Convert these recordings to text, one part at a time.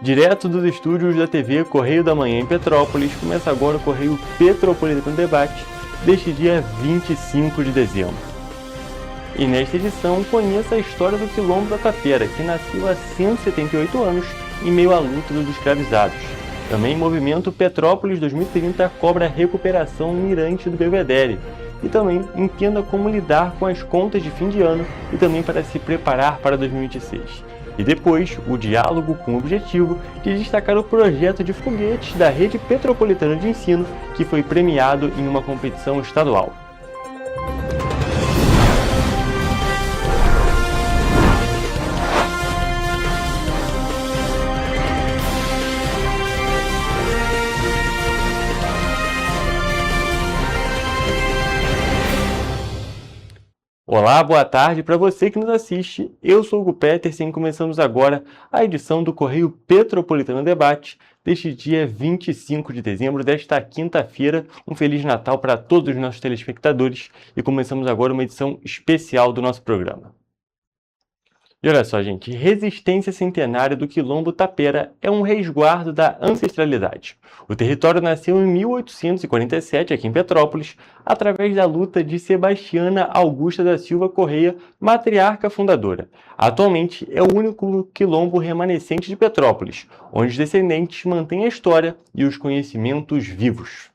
Direto dos estúdios da TV Correio da Manhã em Petrópolis, começa agora o Correio Petropolitano Debate deste dia 25 de dezembro. E nesta edição, conheça a história do Quilombo da Tapera, que nasceu há 178 anos em meio à luta dos escravizados. Também o movimento Petrópolis 2030 cobra a recuperação mirante do Belvedere. E também entenda como lidar com as contas de fim de ano e também para se preparar para 2026. E depois, o diálogo com o objetivo de destacar o projeto de foguetes da Rede Petropolitana de Ensino, que foi premiado em uma competição estadual. Olá, boa tarde para você que nos assiste. Eu sou o Hugo Petersen e começamos agora a edição do Correio Petropolitano Debate deste dia 25 de dezembro, desta quinta-feira. Um Feliz Natal para todos os nossos telespectadores e começamos agora uma edição especial do nosso programa. E olha só, gente, resistência centenária do Quilombo Tapera é um resguardo da ancestralidade. O território nasceu em 1847, aqui em Petrópolis, através da luta de Sebastiana Augusta da Silva Correia, matriarca fundadora. Atualmente é o único quilombo remanescente de Petrópolis, onde os descendentes mantêm a história e os conhecimentos vivos.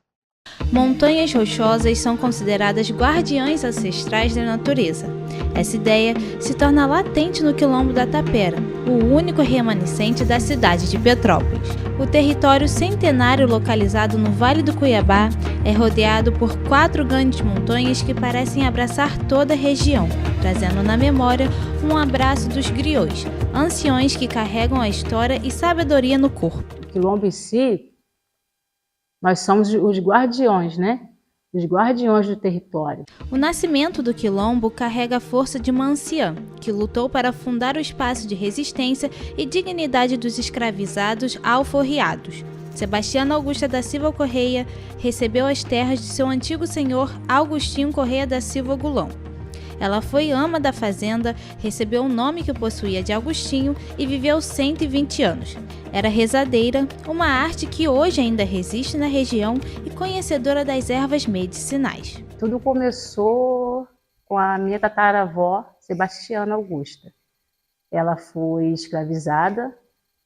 Montanhas rochosas são consideradas guardiães ancestrais da natureza. Essa ideia se torna latente no Quilombo da Tapera, o único remanescente da cidade de Petrópolis. O território centenário localizado no Vale do Cuiabá é rodeado por 4 grandes montanhas que parecem abraçar toda a região, trazendo na memória um abraço dos griots, anciões que carregam a história e sabedoria no corpo. O Quilombo em si, nós somos os guardiões, né? Os guardiões do território. O nascimento do Quilombo carrega a força de uma anciã, que lutou para fundar o espaço de resistência e dignidade dos escravizados alforriados. Sebastiana Augusta da Silva Correia recebeu as terras de seu antigo senhor Augustinho Correia da Silva Gulão. Ela foi ama da fazenda, recebeu o nome que possuía de Agostinho e viveu 120 anos. Era rezadeira, uma arte que hoje ainda resiste na região e conhecedora das ervas medicinais. Tudo começou com a minha tataravó, Sebastiana Augusta. Ela foi escravizada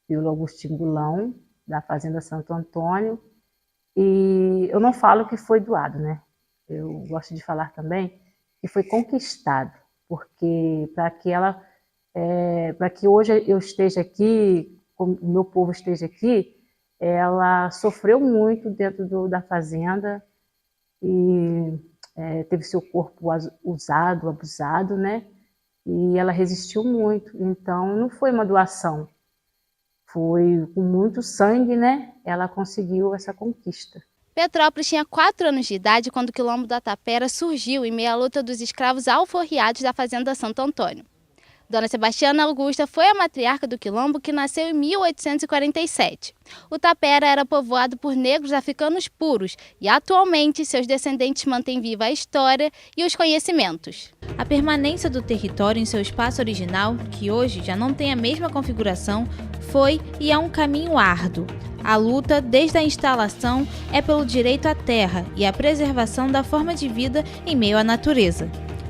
pelo Agostinho Gulão, da fazenda Santo Antônio, e eu não falo que foi doado, né? Eu gosto de falar também que foi conquistado, porque para que hoje eu esteja aqui, o meu povo esteja aqui, ela sofreu muito dentro da fazenda e teve seu corpo usado, abusado, né? E ela resistiu muito, então não foi uma doação, foi com muito sangue, né? Ela conseguiu essa conquista. Petrópolis tinha 4 anos de idade quando o Quilombo da Tapera surgiu em meio à luta dos escravos alforriados da fazenda Santo Antônio. Dona Sebastiana Augusta foi a matriarca do Quilombo, que nasceu em 1847. O Tapera era povoado por negros africanos puros e atualmente seus descendentes mantêm viva a história e os conhecimentos. A permanência do território em seu espaço original, que hoje já não tem a mesma configuração, foi e é um caminho árduo. A luta, desde a instalação, é pelo direito à terra e a preservação da forma de vida em meio à natureza.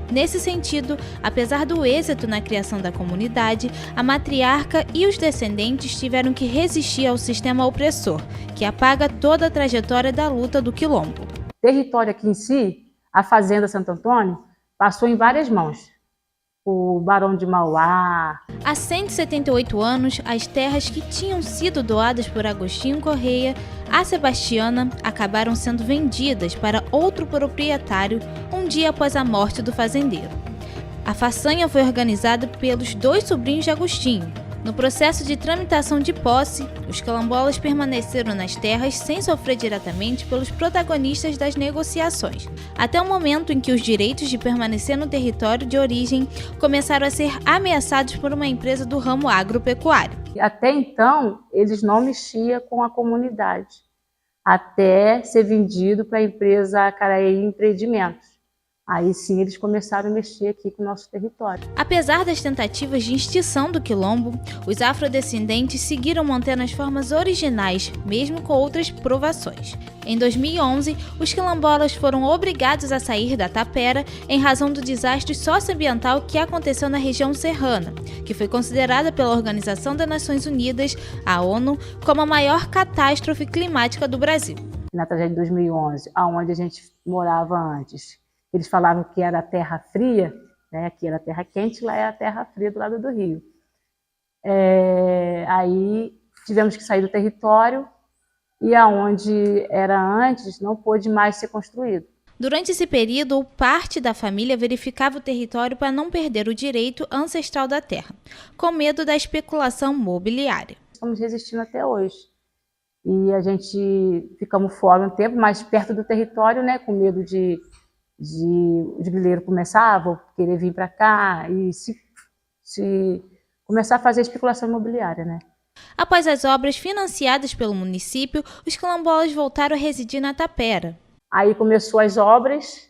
Nesse sentido, apesar do êxito na criação da comunidade, a matriarca e os descendentes tiveram que resistir ao sistema opressor, que apaga toda a trajetória da luta do Quilombo. O território aqui em si, a fazenda Santo Antônio, passou em várias mãos. O Barão de Mauá. Há 178 anos, as terras que tinham sido doadas por Agostinho Correia a Sebastiana acabaram sendo vendidas para outro proprietário um dia após a morte do fazendeiro. A façanha foi organizada pelos 2 sobrinhos de Agostinho, No processo de tramitação de posse, os quilombolas permaneceram nas terras sem sofrer diretamente pelos protagonistas das negociações, até o momento em que os direitos de permanecer no território de origem começaram a ser ameaçados por uma empresa do ramo agropecuário. Até então, eles não mexiam com a comunidade, até ser vendido para a empresa Caraí Empreendimentos. Aí sim eles começaram a mexer aqui com o nosso território. Apesar das tentativas de extinção do quilombo, os afrodescendentes seguiram mantendo as formas originais, mesmo com outras provações. Em 2011, os quilombolas foram obrigados a sair da tapera em razão do desastre socioambiental que aconteceu na região serrana, que foi considerada pela Organização das Nações Unidas, a ONU, como a maior catástrofe climática do Brasil. Na tragédia de 2011, onde a gente morava antes, eles falavam que era terra fria, né? Aqui era terra quente, lá era terra fria do lado do rio. Aí tivemos que sair do território e aonde era antes não pôde mais ser construído. Durante esse período, parte da família verificava o território para não perder o direito ancestral da terra, com medo da especulação mobiliária. Estamos resistindo até hoje. E a gente ficamos fora um tempo, mais perto do território, né? Com medo de grileiro começar a querer vir para cá e se começar a fazer especulação imobiliária, né? Após as obras financiadas pelo município, os quilombolas voltaram a residir na tapera. Aí começou as obras,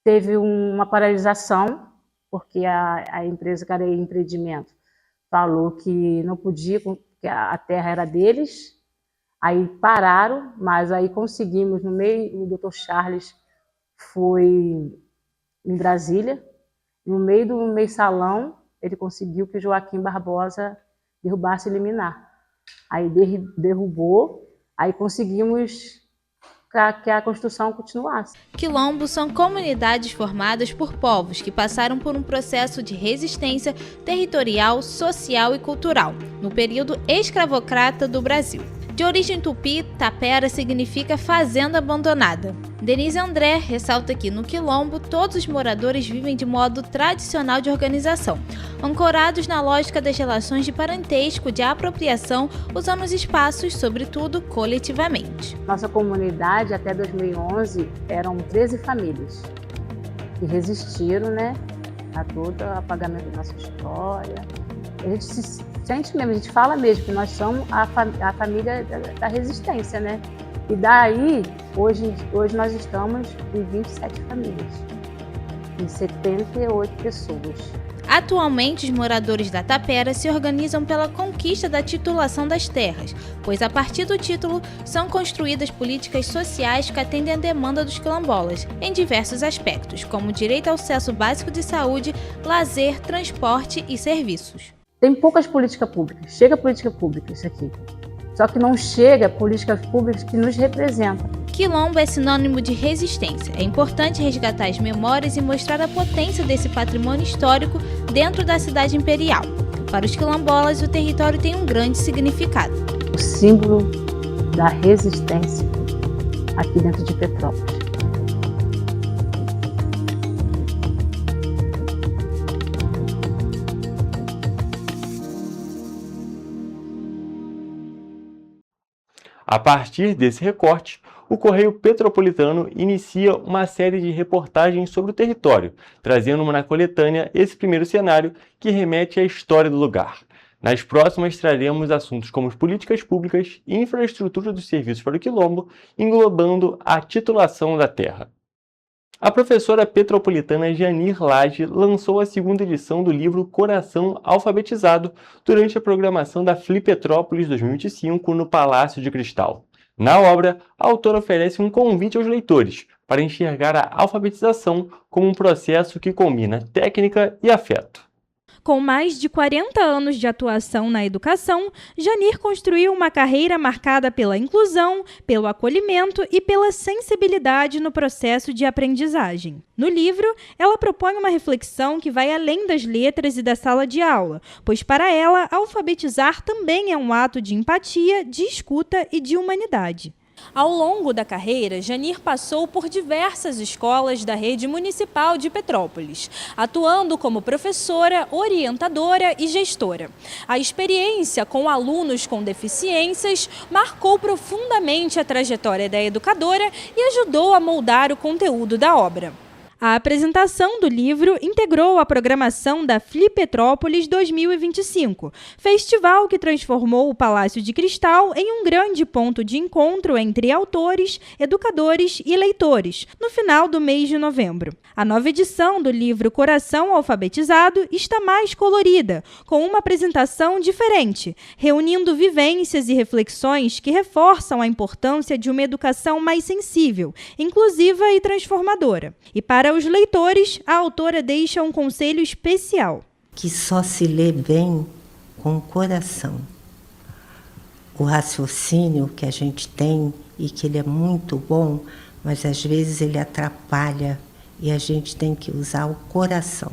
teve uma paralisação, porque a empresa Caraí Empreendimento falou que não podia, que a terra era deles. Aí pararam, mas aí conseguimos, no meio, o Dr. Charles foi em Brasília, no meio do mensalão, ele conseguiu que o Joaquim Barbosa derrubasse e eliminar. Aí derrubou, aí conseguimos que a construção continuasse. Quilombos são comunidades formadas por povos que passaram por um processo de resistência territorial, social e cultural, no período escravocrata do Brasil. De origem tupi, tapera significa fazenda abandonada. Denise André ressalta que no quilombo todos os moradores vivem de modo tradicional de organização, ancorados na lógica das relações de parentesco, de apropriação, usando os espaços, sobretudo, coletivamente. Nossa comunidade, até 2011, eram 13 famílias que resistiram, né, a todo o apagamento da nossa história. A gente se sente mesmo, a gente fala mesmo que nós somos a família da resistência, né? E daí, hoje nós estamos em 27 famílias, em 78 pessoas. Atualmente, os moradores da tapera se organizam pela conquista da titulação das terras, pois a partir do título são construídas políticas sociais que atendem à demanda dos quilombolas, em diversos aspectos, como direito ao acesso básico de saúde, lazer, transporte e serviços. Tem poucas políticas públicas, chega política pública isso aqui, só que não chega políticas públicas que nos representam. Quilombo é sinônimo de resistência. É importante resgatar as memórias e mostrar a potência desse patrimônio histórico dentro da cidade imperial. Para os quilombolas, o território tem um grande significado. O símbolo da resistência aqui dentro de Petrópolis. A partir desse recorte, o Correio Petropolitano inicia uma série de reportagens sobre o território, trazendo na coletânea esse primeiro cenário que remete à história do lugar. Nas próximas traremos assuntos como políticas públicas e infraestrutura dos serviços para o quilombo, englobando a titulação da terra. A professora petropolitana Janir Lage lançou a segunda edição do livro Coração Alfabetizado durante a programação da Flipetrópolis 2025 no Palácio de Cristal. Na obra, a autora oferece um convite aos leitores para enxergar a alfabetização como um processo que combina técnica e afeto. Com mais de 40 anos de atuação na educação, Janir construiu uma carreira marcada pela inclusão, pelo acolhimento e pela sensibilidade no processo de aprendizagem. No livro, ela propõe uma reflexão que vai além das letras e da sala de aula, pois para ela, alfabetizar também é um ato de empatia, de escuta e de humanidade. Ao longo da carreira, Janir passou por diversas escolas da rede municipal de Petrópolis, atuando como professora, orientadora e gestora. A experiência com alunos com deficiências marcou profundamente a trajetória da educadora e ajudou a moldar o conteúdo da obra. A apresentação do livro integrou a programação da Flipetrópolis 2025, festival que transformou o Palácio de Cristal em um grande ponto de encontro entre autores, educadores e leitores, no final do mês de novembro. A nova edição do livro Coração Alfabetizado está mais colorida, com uma apresentação diferente, reunindo vivências e reflexões que reforçam a importância de uma educação mais sensível, inclusiva e transformadora. E para os leitores, a autora deixa um conselho especial. Que só se lê bem com o coração. O raciocínio que a gente tem e que ele é muito bom, mas às vezes ele atrapalha e a gente tem que usar o coração.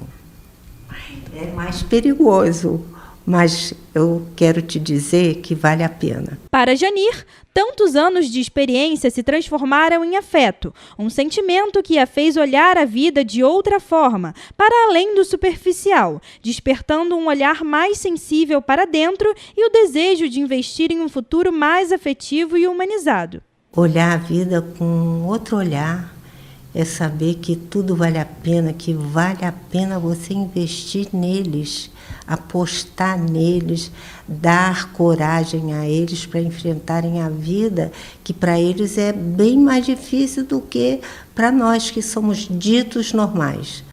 É mais perigoso, mas eu quero te dizer que vale a pena. Para Janir, tantos anos de experiência se transformaram em afeto, um sentimento que a fez olhar a vida de outra forma, para além do superficial, despertando um olhar mais sensível para dentro e o desejo de investir em um futuro mais afetivo e humanizado. Olhar a vida com outro olhar é saber que tudo vale a pena, que vale a pena você investir neles, apostar neles, dar coragem a eles para enfrentarem a vida, que para eles é bem mais difícil do que para nós que somos ditos normais.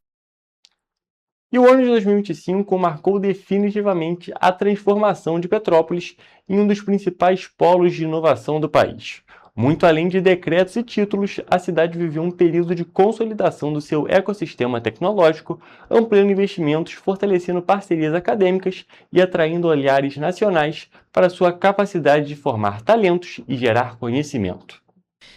E o ano de 2025 marcou definitivamente a transformação de Petrópolis em um dos principais polos de inovação do país. Muito além de decretos e títulos, a cidade viveu um período de consolidação do seu ecossistema tecnológico, ampliando investimentos, fortalecendo parcerias acadêmicas e atraindo olhares nacionais para sua capacidade de formar talentos e gerar conhecimento.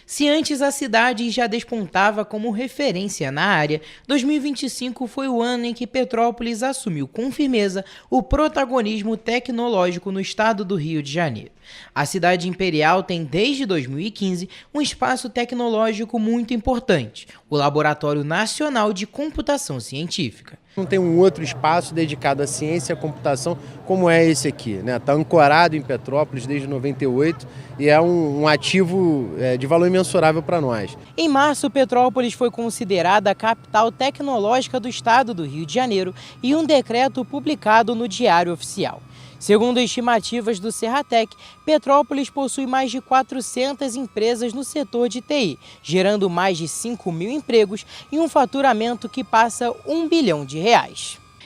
Se antes a cidade já despontava como referência na área, 2025 foi o ano em que Petrópolis assumiu com firmeza o protagonismo tecnológico no estado do Rio de Janeiro. A cidade imperial tem desde 2015 um espaço tecnológico muito importante, o Laboratório Nacional de Computação Científica. Não tem um outro espaço dedicado à ciência e à computação como é esse aqui, né? Está ancorado em Petrópolis desde 98 e é um ativo de valor imensurável para nós. Em março, Petrópolis foi considerada a capital tecnológica do estado do Rio de Janeiro e um decreto publicado no Diário Oficial. Segundo estimativas do Serratec, Petrópolis possui mais de 400 empresas no setor de TI, gerando mais de 5.000 empregos e um faturamento que passa R$1 bilhão.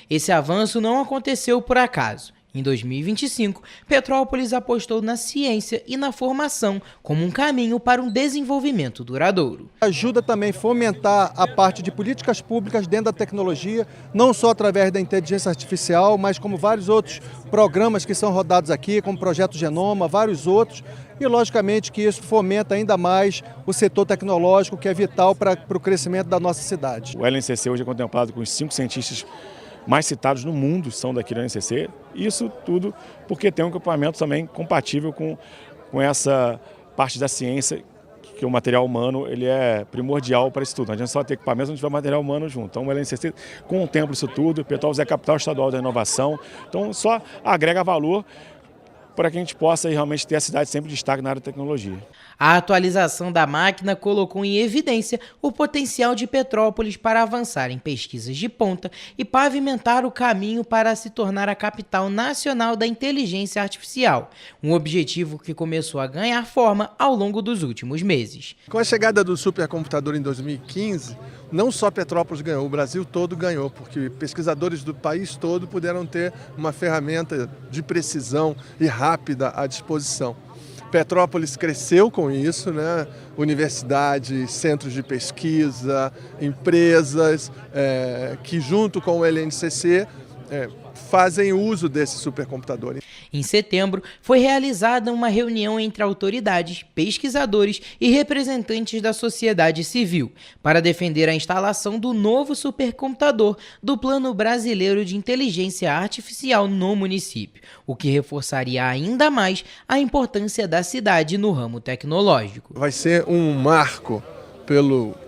Esse avanço não aconteceu por acaso. Em 2025, Petrópolis apostou na ciência e na formação como um caminho para um desenvolvimento duradouro. Ajuda também a fomentar a parte de políticas públicas dentro da tecnologia, não só através da inteligência artificial, mas como vários outros programas que são rodados aqui, como o Projeto Genoma, vários outros. E, logicamente, que isso fomenta ainda mais o setor tecnológico, que é vital para o crescimento da nossa cidade. O LNCC hoje é contemplado com os 5 cientistas mais citados no mundo são daqui do LNCC. Isso tudo porque tem um equipamento também compatível com essa parte da ciência, que o material humano ele é primordial para isso tudo. Não adianta só ter equipamento se não tiver material humano junto. Então o LNCC contempla isso tudo, Petrópolis é a capital estadual da inovação, então só agrega valor para que a gente possa realmente ter a cidade sempre em destaque na área de tecnologia. A atualização da máquina colocou em evidência o potencial de Petrópolis para avançar em pesquisas de ponta e pavimentar o caminho para se tornar a capital nacional da inteligência artificial, um objetivo que começou a ganhar forma ao longo dos últimos meses. Com a chegada do supercomputador em 2015, não só Petrópolis ganhou, o Brasil todo ganhou, porque pesquisadores do país todo puderam ter uma ferramenta de precisão e rápida à disposição. Petrópolis cresceu com isso, né? Universidades, centros de pesquisa, empresas que junto com o LNCC fazem uso desse supercomputador. Em setembro, foi realizada uma reunião entre autoridades, pesquisadores e representantes da sociedade civil para defender a instalação do novo supercomputador do Plano Brasileiro de Inteligência Artificial no município, o que reforçaria ainda mais a importância da cidade no ramo tecnológico. Vai ser um marco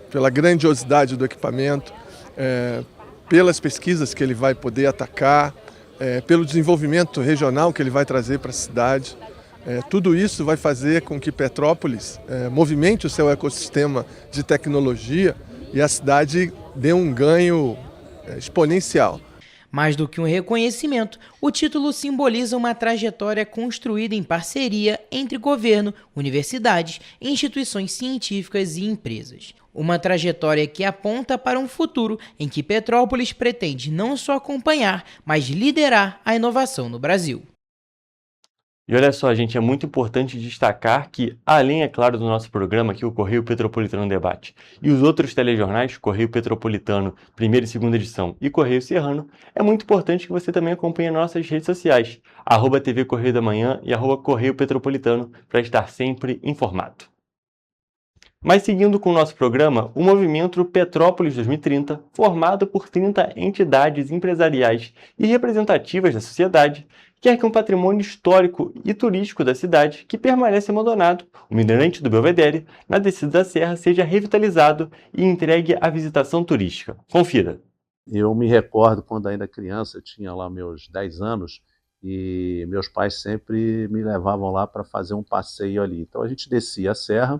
pela grandiosidade do equipamento, pelas pesquisas que ele vai poder atacar, pelo desenvolvimento regional que ele vai trazer para a cidade. Tudo isso vai fazer com que Petrópolis movimente o seu ecossistema de tecnologia e a cidade dê um ganho exponencial. Mais do que um reconhecimento, o título simboliza uma trajetória construída em parceria entre governo, universidades, instituições científicas e empresas. Uma trajetória que aponta para um futuro em que Petrópolis pretende não só acompanhar, mas liderar a inovação no Brasil. E olha só, gente, é muito importante destacar que, além, é claro, do nosso programa aqui, o Correio Petropolitano Debate, e os outros telejornais, Correio Petropolitano, primeira e segunda edição, e Correio Serrano, é muito importante que você também acompanhe nossas redes sociais, @TV Correio da Manhã e @Correio Petropolitano, para estar sempre informado. Mas seguindo com o nosso programa, o movimento Petrópolis 2030, formado por 30 entidades empresariais e representativas da sociedade, quer que um patrimônio histórico e turístico da cidade, que permanece abandonado, o Mirante do Belvedere, na descida da serra, seja revitalizado e entregue à visitação turística. Confira. Eu me recordo quando ainda criança, eu tinha lá meus 10 anos, e meus pais sempre me levavam lá para fazer um passeio ali. Então a gente descia a serra,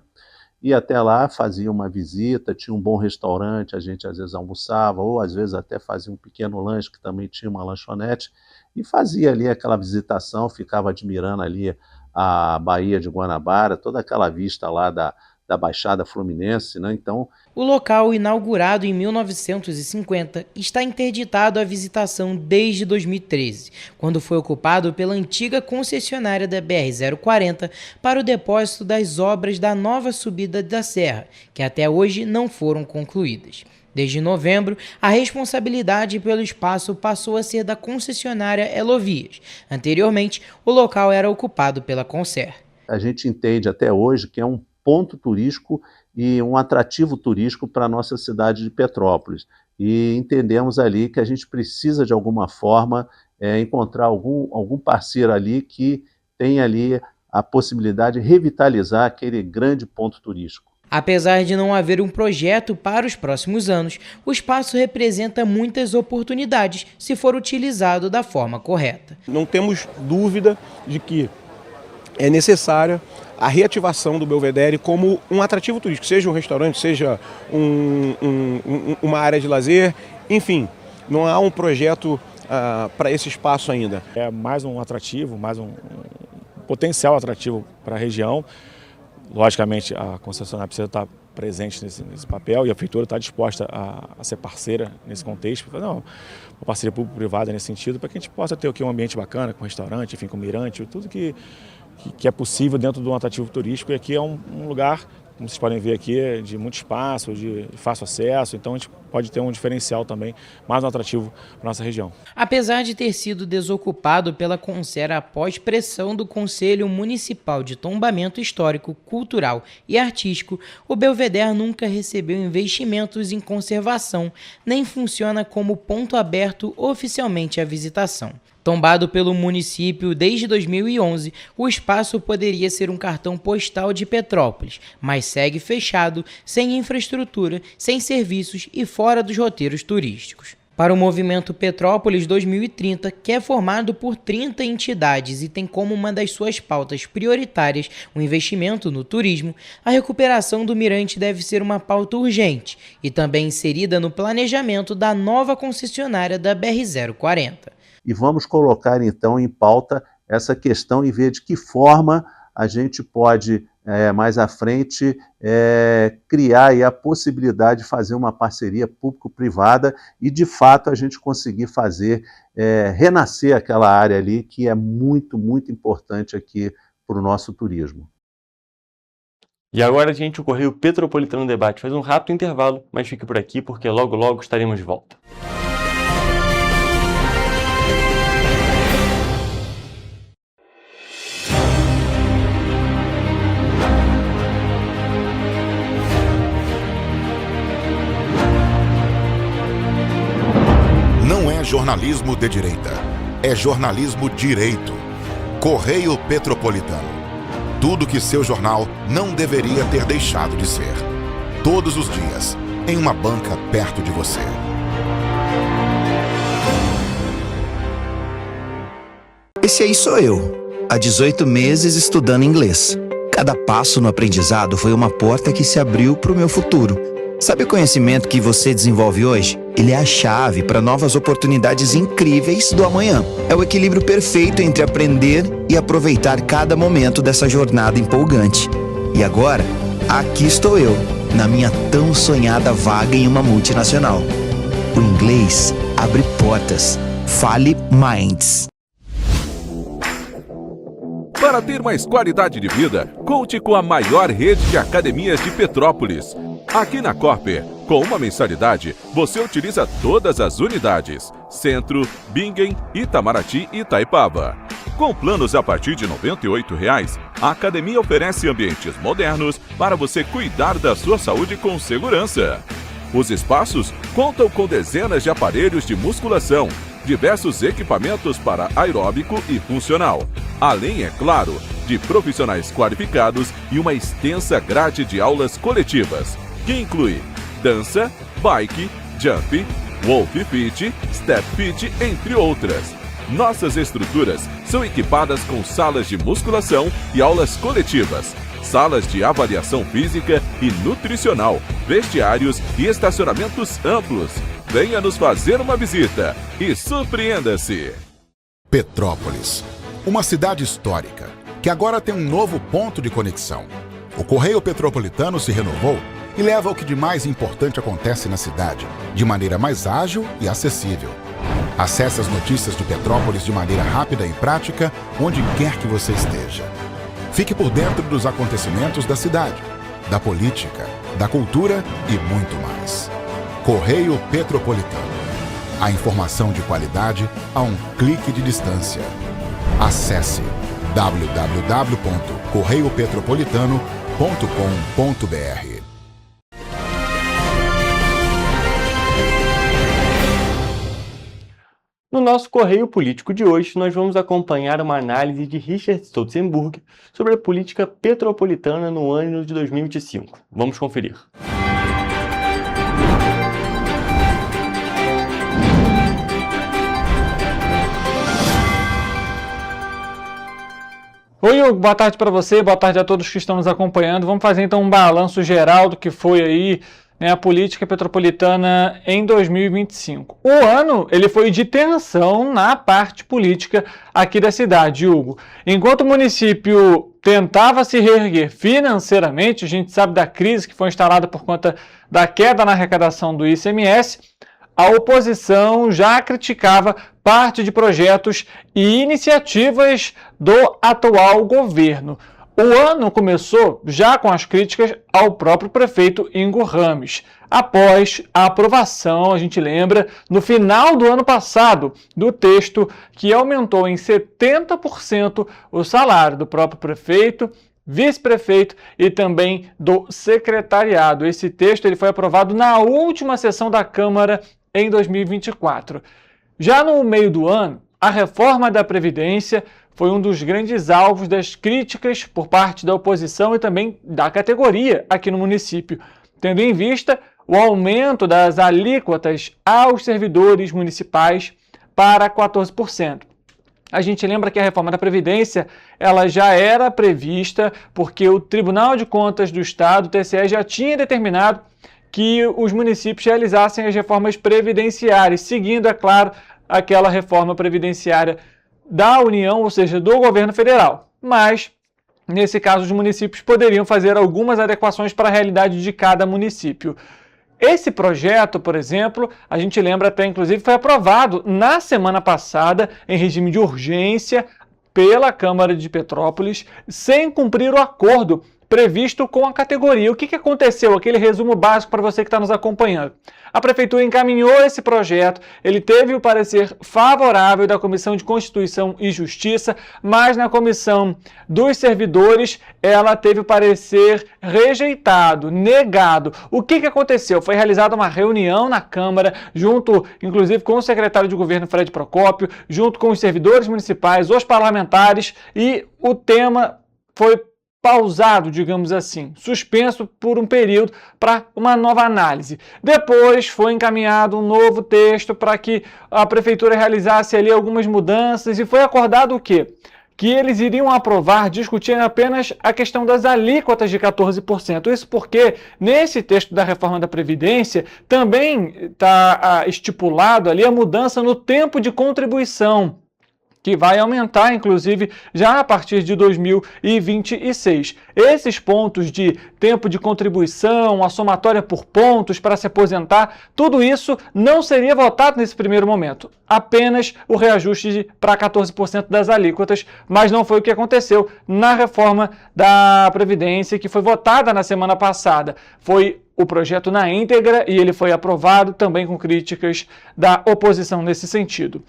ia até lá, fazia uma visita, tinha um bom restaurante, a gente às vezes almoçava, ou às vezes até fazia um pequeno lanche, que também tinha uma lanchonete, e fazia ali aquela visitação, ficava admirando ali a Baía de Guanabara, toda aquela vista lá da Baixada Fluminense, né? Então, o local, inaugurado em 1950, está interditado à visitação desde 2013, quando foi ocupado pela antiga concessionária da BR-040 para o depósito das obras da nova subida da serra, que até hoje não foram concluídas. Desde novembro, a responsabilidade pelo espaço passou a ser da concessionária Elovias. Anteriormente, o local era ocupado pela Concer. A gente entende até hoje que é um ponto turístico e um atrativo turístico para a nossa cidade de Petrópolis. E entendemos ali que a gente precisa, de alguma forma, encontrar algum parceiro ali que tenha ali a possibilidade de revitalizar aquele grande ponto turístico. Apesar de não haver um projeto para os próximos anos, o espaço representa muitas oportunidades se for utilizado da forma correta. Não temos dúvida de que é necessária a reativação do Belvedere como um atrativo turístico, seja um restaurante, seja uma área de lazer, enfim, não há um projeto para esse espaço ainda. É mais um atrativo, mais um potencial atrativo para a região. Logicamente, a concessionária precisa estar presente nesse papel e a prefeitura está disposta a ser parceira nesse contexto, uma parceria público-privada nesse sentido, para que a gente possa ter aqui um ambiente bacana, com restaurante, enfim, com mirante, tudo que é possível dentro de um atrativo turístico. E aqui é um lugar, como vocês podem ver aqui, de muito espaço, de fácil acesso, então a gente pode ter um diferencial também, mais um atrativo para a nossa região. Apesar de ter sido desocupado pela Concer após pressão do Conselho Municipal de Tombamento Histórico, Cultural e Artístico, o Belvedere nunca recebeu investimentos em conservação, nem funciona como ponto aberto oficialmente à visitação. Tombado pelo município desde 2011, o espaço poderia ser um cartão postal de Petrópolis, mas segue fechado, sem infraestrutura, sem serviços e fora dos roteiros turísticos. Para o movimento Petrópolis 2030, que é formado por 30 entidades e tem como uma das suas pautas prioritárias o investimento no turismo, a recuperação do mirante deve ser uma pauta urgente e também inserida no planejamento da nova concessionária da BR-040. E vamos colocar, então, em pauta essa questão e ver de que forma a gente pode, mais à frente, criar aí a possibilidade de fazer uma parceria público-privada e, de fato, a gente conseguir fazer, renascer aquela área ali que é muito, muito importante aqui para o nosso turismo. E agora, gente, o Correio Petropolitano Debate faz um rápido intervalo, mas fique por aqui porque logo, logo estaremos de volta. jornalismo de direita. É jornalismo direito. Correio Petropolitano. Tudo que seu jornal não deveria ter deixado de ser. Todos os dias, em uma banca perto de você. Esse aí sou eu, há 18 meses estudando inglês. Cada passo no aprendizado foi uma porta que se abriu para o meu futuro. Sabe o conhecimento que você desenvolve hoje? Ele é a chave para novas oportunidades incríveis do amanhã. É o equilíbrio perfeito entre aprender e aproveitar cada momento dessa jornada empolgante. E agora, aqui estou eu, na minha tão sonhada vaga em uma multinacional. O inglês abre portas. Fale Minds. Para ter mais qualidade de vida, conte com a maior rede de academias de Petrópolis. Aqui na Cooper, com uma mensalidade, você utiliza todas as unidades: Centro, Bingen, Itamaraty e Itaipava. Com planos a partir de R$ 98,00, a academia oferece ambientes modernos para você cuidar da sua saúde com segurança. Os espaços contam com dezenas de aparelhos de musculação, diversos equipamentos para aeróbico e funcional, além, é claro, de profissionais qualificados e uma extensa grade de aulas coletivas, que inclui dança, bike, jump, wolf fit, step fit, entre outras. Nossas estruturas são equipadas com salas de musculação e aulas coletivas, salas de avaliação física e nutricional, vestiários e estacionamentos amplos. Venha nos fazer uma visita e surpreenda-se! Petrópolis, uma cidade histórica, que agora tem um novo ponto de conexão. O Correio Petropolitano se renovou e leva o que de mais importante acontece na cidade, de maneira mais ágil e acessível. Acesse as notícias de Petrópolis de maneira rápida e prática, onde quer que você esteja. Fique por dentro dos acontecimentos da cidade, da política, da cultura e muito mais. Correio Petropolitano. A informação de qualidade a um clique de distância. Acesse www.correiopetropolitano.com.br. No nosso Correio Político de hoje, nós vamos acompanhar uma análise de Richard Stolzenburg sobre a política petropolitana no ano de 2025. Vamos conferir. Oi, Hugo, boa tarde para você, boa tarde a todos que estão nos acompanhando. Vamos fazer então um balanço geral do que foi aí, a política petropolitana em 2025. O ano ele foi de tensão na parte política aqui da cidade, Hugo. Enquanto o município tentava se reerguer financeiramente, a gente sabe da crise que foi instalada por conta da queda na arrecadação do ICMS, a oposição já criticava parte de projetos e iniciativas do atual governo. O ano começou já com as críticas ao próprio prefeito Ingo Rames, após a aprovação, a gente lembra, no final do ano passado, do texto que aumentou em 70% o salário do próprio prefeito, vice-prefeito e também do secretariado. Esse texto ele foi aprovado na última sessão da Câmara em 2024. Já no meio do ano, a reforma da Previdência foi um dos grandes alvos das críticas por parte da oposição e também da categoria aqui no município, tendo em vista o aumento das alíquotas aos servidores municipais para 14%. A gente lembra que a reforma da Previdência ela já era prevista porque o Tribunal de Contas do Estado, o TCE, já tinha determinado que os municípios realizassem as reformas previdenciárias, seguindo, é claro, aquela reforma previdenciária da União, ou seja, do governo federal. Mas, nesse caso, os municípios poderiam fazer algumas adequações para a realidade de cada município. Esse projeto, por exemplo, a gente lembra até, inclusive, foi aprovado na semana passada, em regime de urgência, pela Câmara de Petrópolis, sem cumprir o acordo previsto com a categoria. O que aconteceu? Aquele resumo básico para você que está nos acompanhando. A Prefeitura encaminhou esse projeto, ele teve o parecer favorável da Comissão de Constituição e Justiça, mas na Comissão dos Servidores ela teve o parecer rejeitado, negado. O que aconteceu? Foi realizada uma reunião na Câmara, junto, inclusive, com o secretário de Governo, Fred Procópio, junto com os servidores municipais, os parlamentares, e o tema foi pausado, digamos assim, suspenso por um período para uma nova análise. Depois foi encaminhado um novo texto para que a Prefeitura realizasse ali algumas mudanças e foi acordado o quê? Que eles iriam aprovar, discutir apenas a questão das alíquotas de 14%. Isso porque, nesse texto da reforma da Previdência, também está estipulado ali a mudança no tempo de contribuição, que vai aumentar, inclusive, já a partir de 2026. Esses pontos de tempo de contribuição, a somatória por pontos para se aposentar, tudo isso não seria votado nesse primeiro momento. Apenas o reajuste para 14% das alíquotas, mas não foi o que aconteceu na reforma da Previdência, que foi votada na semana passada. Foi o projeto na íntegra e ele foi aprovado também com críticas da oposição nesse sentido.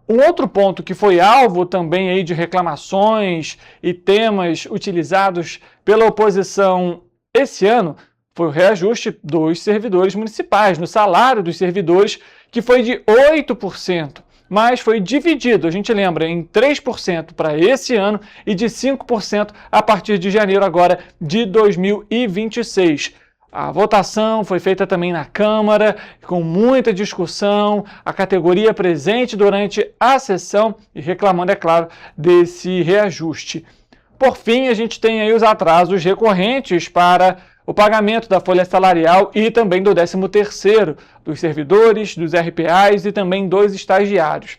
Um outro ponto que foi alvo também aí de reclamações e temas utilizados pela oposição esse ano foi o reajuste dos servidores municipais, no salário dos servidores, que foi de 8%, mas foi dividido, a gente lembra, em 3% para esse ano e de 5% a partir de janeiro agora de 2026. A votação foi feita também na Câmara, com muita discussão, a categoria presente durante a sessão e reclamando, é claro, desse reajuste. Por fim, a gente tem aí os atrasos recorrentes para o pagamento da folha salarial e também do 13º dos servidores, dos RPAs e também dos estagiários.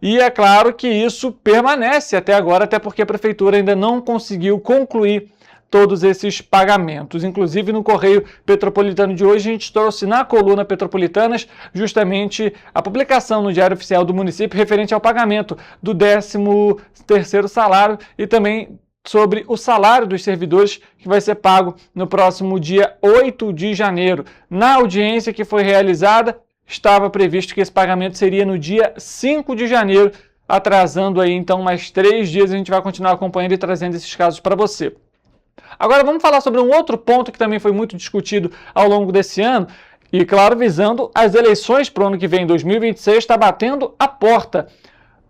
E é claro que isso permanece até agora, até porque a Prefeitura ainda não conseguiu concluir todos esses pagamentos. Inclusive, no Correio Petropolitano de hoje, a gente trouxe na coluna Petropolitanas justamente a publicação no Diário Oficial do município referente ao pagamento do 13º salário e também sobre o salário dos servidores que vai ser pago no próximo dia 8 de janeiro. Na audiência que foi realizada, estava previsto que esse pagamento seria no dia 5 de janeiro, atrasando aí então mais 3 dias. A gente vai continuar acompanhando e trazendo esses casos para você. Agora vamos falar sobre um outro ponto que também foi muito discutido ao longo desse ano e, claro, visando as eleições para o ano que vem, 2026, está batendo a porta.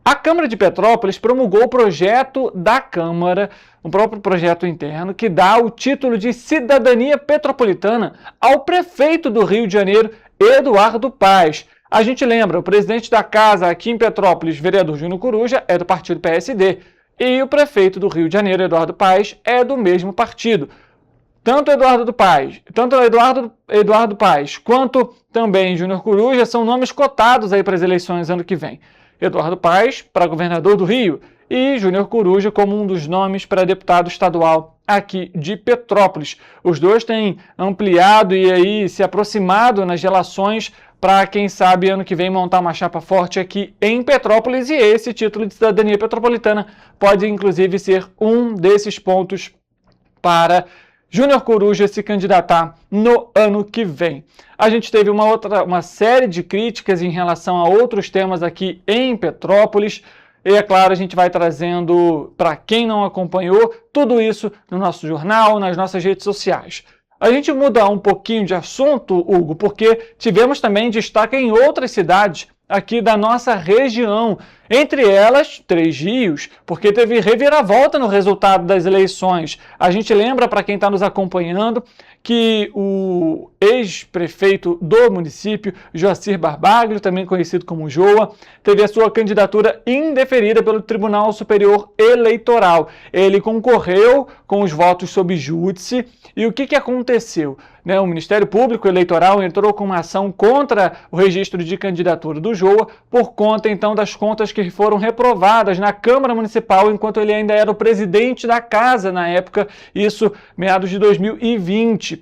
A Câmara de Petrópolis promulgou o projeto da Câmara, um próprio projeto interno, que dá o título de cidadania petropolitana ao prefeito do Rio de Janeiro, Eduardo Paes. A gente lembra, o presidente da casa aqui em Petrópolis, vereador Júnior Coruja, é do partido PSD. E o prefeito do Rio de Janeiro, Eduardo Paes, é do mesmo partido. Tanto Eduardo Paes quanto também Júnior Coruja são nomes cotados aí para as eleições ano que vem. Eduardo Paes para governador do Rio e Júnior Coruja como um dos nomes para deputado estadual aqui de Petrópolis. Os dois têm ampliado e aí se aproximado nas relações para, quem sabe, ano que vem montar uma chapa forte aqui em Petrópolis, e esse título de cidadania petropolitana pode, inclusive, ser um desses pontos para Júnior Coruja se candidatar no ano que vem. A gente teve uma série de críticas em relação a outros temas aqui em Petrópolis, e é claro, a gente vai trazendo, para quem não acompanhou, tudo isso no nosso jornal, nas nossas redes sociais. A gente muda um pouquinho de assunto, Hugo, porque tivemos também destaque em outras cidades aqui da nossa região, entre elas Três Rios, porque teve reviravolta no resultado das eleições. A gente lembra, para quem está nos acompanhando, que o ex-prefeito do município, Joacir Barbaglio, também conhecido como Joa, teve a sua candidatura indeferida pelo Tribunal Superior Eleitoral. Ele concorreu com os votos sob júdice. E o que aconteceu? O Ministério Público Eleitoral entrou com uma ação contra o registro de candidatura do Joa por conta, então, das contas que foram reprovadas na Câmara Municipal enquanto ele ainda era o presidente da casa na época, isso meados de 2020.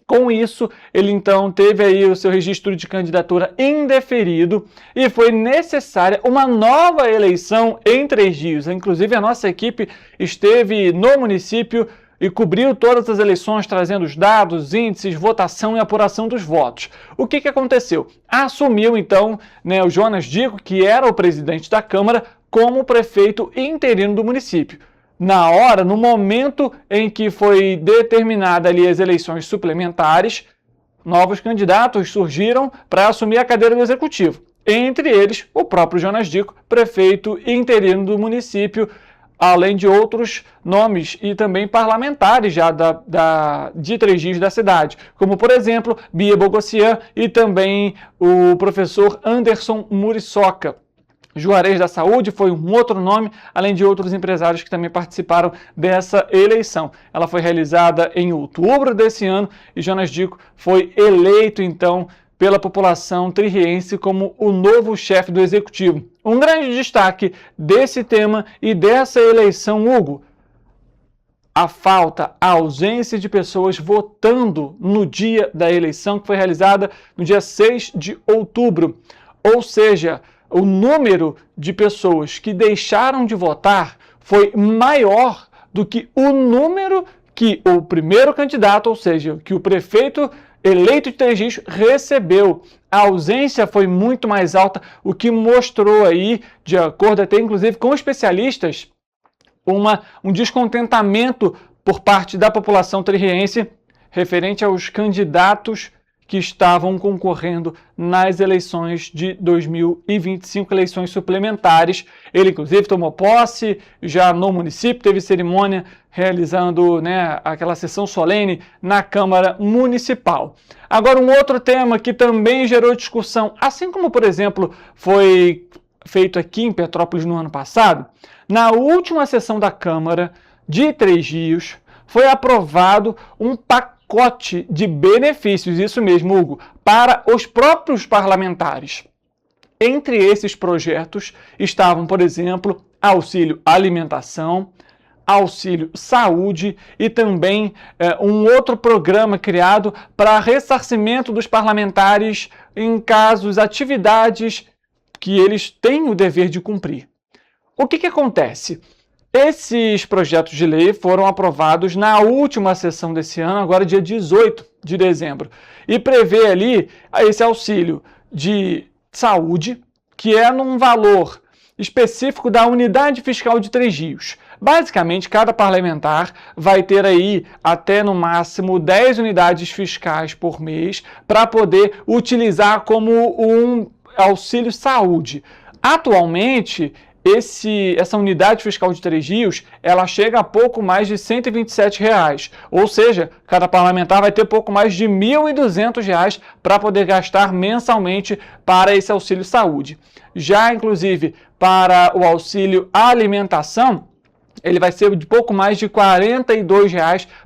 Com isso, ele então teve aí o seu registro de candidatura indeferido e foi necessária uma nova eleição em Três Rios. Inclusive, a nossa equipe esteve no município e cobriu todas as eleições, trazendo os dados, índices, votação e apuração dos votos. O que aconteceu? Assumiu, então, o Jonas Dicko, que era o presidente da Câmara, como prefeito interino do município. Na hora, no momento em que foi determinada ali as eleições suplementares, novos candidatos surgiram para assumir a cadeira do Executivo. Entre eles, o próprio Jonas Dicko, prefeito interino do município, além de outros nomes e também parlamentares já de Três Rios da cidade, como, por exemplo, Bia Bogossian e também o professor Anderson Muriçoca. Juarez da Saúde foi um outro nome, além de outros empresários que também participaram dessa eleição. Ela foi realizada em outubro desse ano e Jonas Dicko foi eleito, então, pela população tririense como o novo chefe do Executivo. Um grande destaque desse tema e dessa eleição, Hugo, a ausência de pessoas votando no dia da eleição, que foi realizada no dia 6 de outubro. Ou seja, o número de pessoas que deixaram de votar foi maior do que o número que o primeiro candidato, ou seja, que o prefeito eleito de Três Rios recebeu. A ausência foi muito mais alta, o que mostrou aí, de acordo até inclusive com especialistas, um descontentamento por parte da população tririense referente aos candidatos que estavam concorrendo nas eleições de 2025, eleições suplementares. Ele, inclusive, tomou posse já no município, teve cerimônia realizando aquela sessão solene na Câmara Municipal. Agora, um outro tema que também gerou discussão, assim como, por exemplo, foi feito aqui em Petrópolis no ano passado, na última sessão da Câmara de Três Rios, foi aprovado um pacote de benefícios, isso mesmo, Hugo, para os próprios parlamentares. Entre esses projetos estavam, por exemplo, auxílio alimentação, auxílio saúde e também um outro programa criado para ressarcimento dos parlamentares em casos, atividades que eles têm o dever de cumprir. O que acontece? Esses projetos de lei foram aprovados na última sessão desse ano, agora dia 18 de dezembro, e prevê ali esse auxílio de saúde, que é num valor específico da unidade fiscal de Três Rios. Basicamente, cada parlamentar vai ter aí até no máximo 10 unidades fiscais por mês para poder utilizar como um auxílio saúde. Atualmente, essa unidade fiscal de Três Rios, ela chega a pouco mais de R$ 127, ou seja, cada parlamentar vai ter pouco mais de R$ 1.200 para poder gastar mensalmente para esse auxílio saúde. Já, inclusive, para o auxílio alimentação, ele vai ser de pouco mais de R$ 42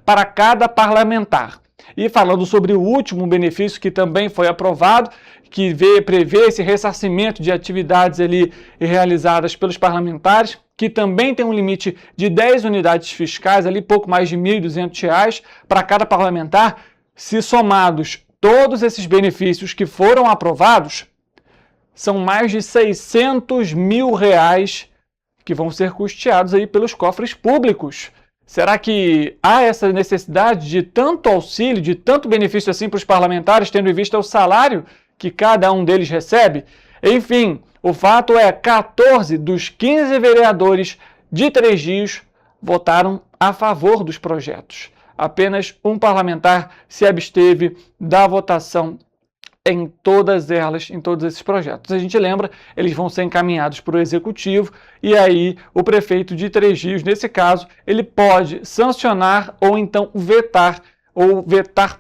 para cada parlamentar. E falando sobre o último benefício que também foi aprovado, que prevê esse ressarcimento de atividades ali realizadas pelos parlamentares, que também tem um limite de 10 unidades fiscais, ali pouco mais de R$ 1.200 para cada parlamentar. Se somados todos esses benefícios que foram aprovados, são mais de R$ 600 mil que vão ser custeados aí pelos cofres públicos. Será que há essa necessidade de tanto auxílio, de tanto benefício assim para os parlamentares, tendo em vista o salário que cada um deles recebe? Enfim, o fato é 14 dos 15 vereadores de Três Rios votaram a favor dos projetos. Apenas um parlamentar se absteve da votação em todas elas, em todos esses projetos. A gente lembra, eles vão ser encaminhados para o Executivo e aí o prefeito de Três Rios, nesse caso, ele pode sancionar ou então vetar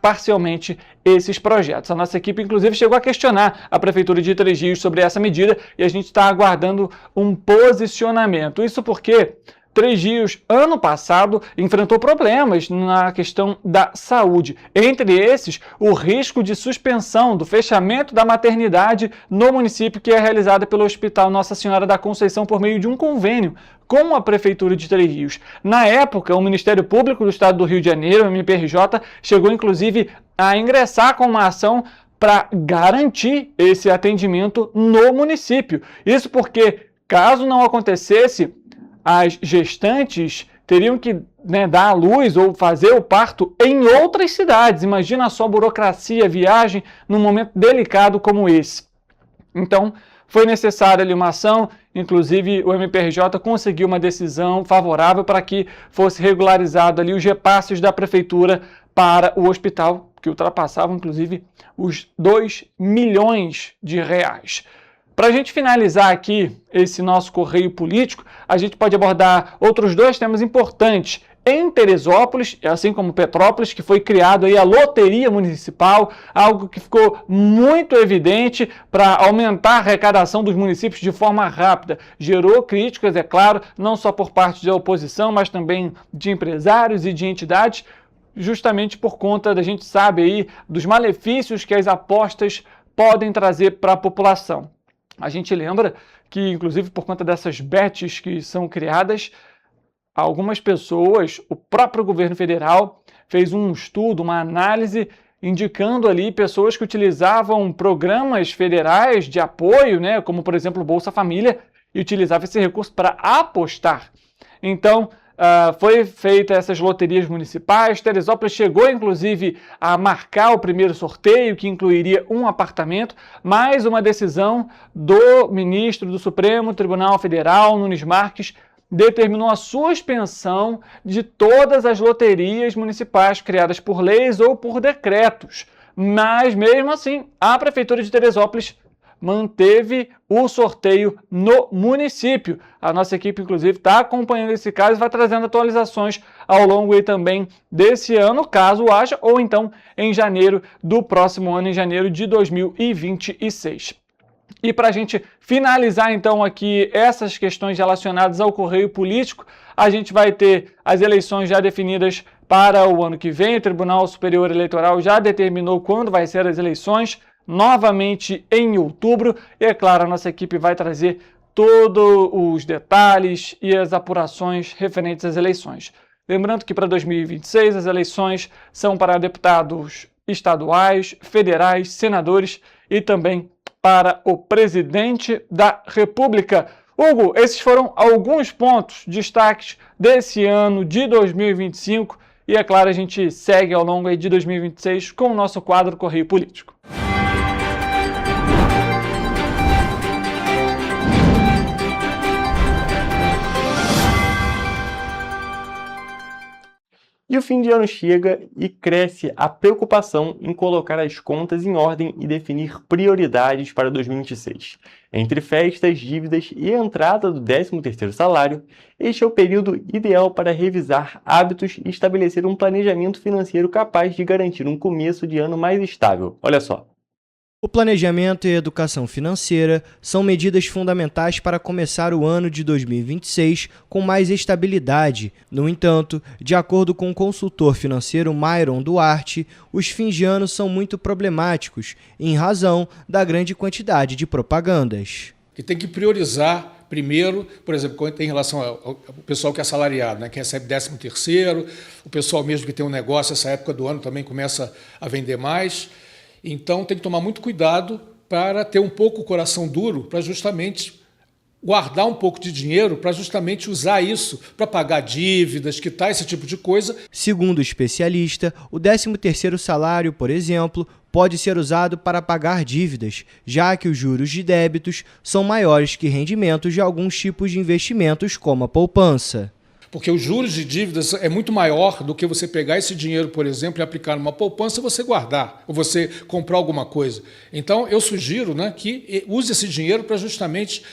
parcialmente esses projetos. A nossa equipe, inclusive, chegou a questionar a Prefeitura de Três Rios sobre essa medida e a gente está aguardando um posicionamento. Isso porque Três Rios, ano passado, enfrentou problemas na questão da saúde. Entre esses, o risco de suspensão do fechamento da maternidade no município, que é realizada pelo Hospital Nossa Senhora da Conceição por meio de um convênio com a Prefeitura de Três Rios. Na época, o Ministério Público do Estado do Rio de Janeiro, o MPRJ, chegou inclusive a ingressar com uma ação para garantir esse atendimento no município. Isso porque, caso não acontecesse, as gestantes teriam que dar à luz ou fazer o parto em outras cidades. Imagina só a burocracia, viagem num momento delicado como esse. Então, foi necessária ali uma ação, inclusive o MPRJ conseguiu uma decisão favorável para que fosse regularizado ali os repasses da prefeitura para o hospital, que ultrapassavam inclusive os 2 milhões de reais. Para a gente finalizar aqui esse nosso correio político, a gente pode abordar outros 2 temas importantes. Em Teresópolis, assim como Petrópolis, que foi criado aí a loteria municipal, algo que ficou muito evidente para aumentar a arrecadação dos municípios de forma rápida. Gerou críticas, é claro, não só por parte da oposição, mas também de empresários e de entidades, justamente por conta da gente sabe aí dos malefícios que as apostas podem trazer para a população. A gente lembra que, inclusive, por conta dessas bets que são criadas, algumas pessoas, o próprio governo federal fez um estudo, uma análise, indicando ali pessoas que utilizavam programas federais de apoio, como por exemplo o Bolsa Família, e utilizavam esse recurso para apostar. Então, foi feita essas loterias municipais. Teresópolis chegou, inclusive, a marcar o primeiro sorteio, que incluiria um apartamento, mais uma decisão do ministro do Supremo Tribunal Federal, Nunes Marques, determinou a suspensão de todas as loterias municipais criadas por leis ou por decretos. Mas, mesmo assim, a Prefeitura de Teresópolis manteve o sorteio no município. A nossa equipe, inclusive, está acompanhando esse caso e vai trazendo atualizações ao longo aí também desse ano, caso haja, ou então em janeiro do próximo ano, em janeiro de 2026. E para a gente finalizar, então, aqui essas questões relacionadas ao correio político, a gente vai ter as eleições já definidas para o ano que vem. O Tribunal Superior Eleitoral já determinou quando vai ser as eleições, novamente em outubro. E, é claro, a nossa equipe vai trazer todos os detalhes e as apurações referentes às eleições. Lembrando que para 2026 as eleições são para deputados estaduais, federais, senadores e também para o presidente da República. Hugo, esses foram alguns pontos, destaques desse ano de 2025 e, é claro, a gente segue ao longo aí de 2026 com o nosso quadro Correio Político. E o fim de ano chega e cresce a preocupação em colocar as contas em ordem e definir prioridades para 2026. Entre festas, dívidas e a entrada do 13º salário, este é o período ideal para revisar hábitos e estabelecer um planejamento financeiro capaz de garantir um começo de ano mais estável. Olha só. O planejamento e a educação financeira são medidas fundamentais para começar o ano de 2026 com mais estabilidade. No entanto, de acordo com o consultor financeiro Myron Duarte, os fins de ano são muito problemáticos, em razão da grande quantidade de propagandas. E tem que priorizar primeiro, por exemplo, quando tem relação ao pessoal que é assalariado, que recebe 13º, o pessoal mesmo que tem um negócio, essa época do ano também começa a vender mais. Então, tem que tomar muito cuidado para ter um pouco o coração duro, para justamente guardar um pouco de dinheiro, para justamente usar isso para pagar dívidas, quitar esse tipo de coisa. Segundo o especialista, o 13º salário, por exemplo, pode ser usado para pagar dívidas, já que os juros de débitos são maiores que rendimentos de alguns tipos de investimentos, como a poupança. Porque os juros de dívidas é muito maior do que você pegar esse dinheiro, por exemplo, e aplicar numa poupança e você guardar, ou você comprar alguma coisa. Então, eu sugiro que use esse dinheiro para justamente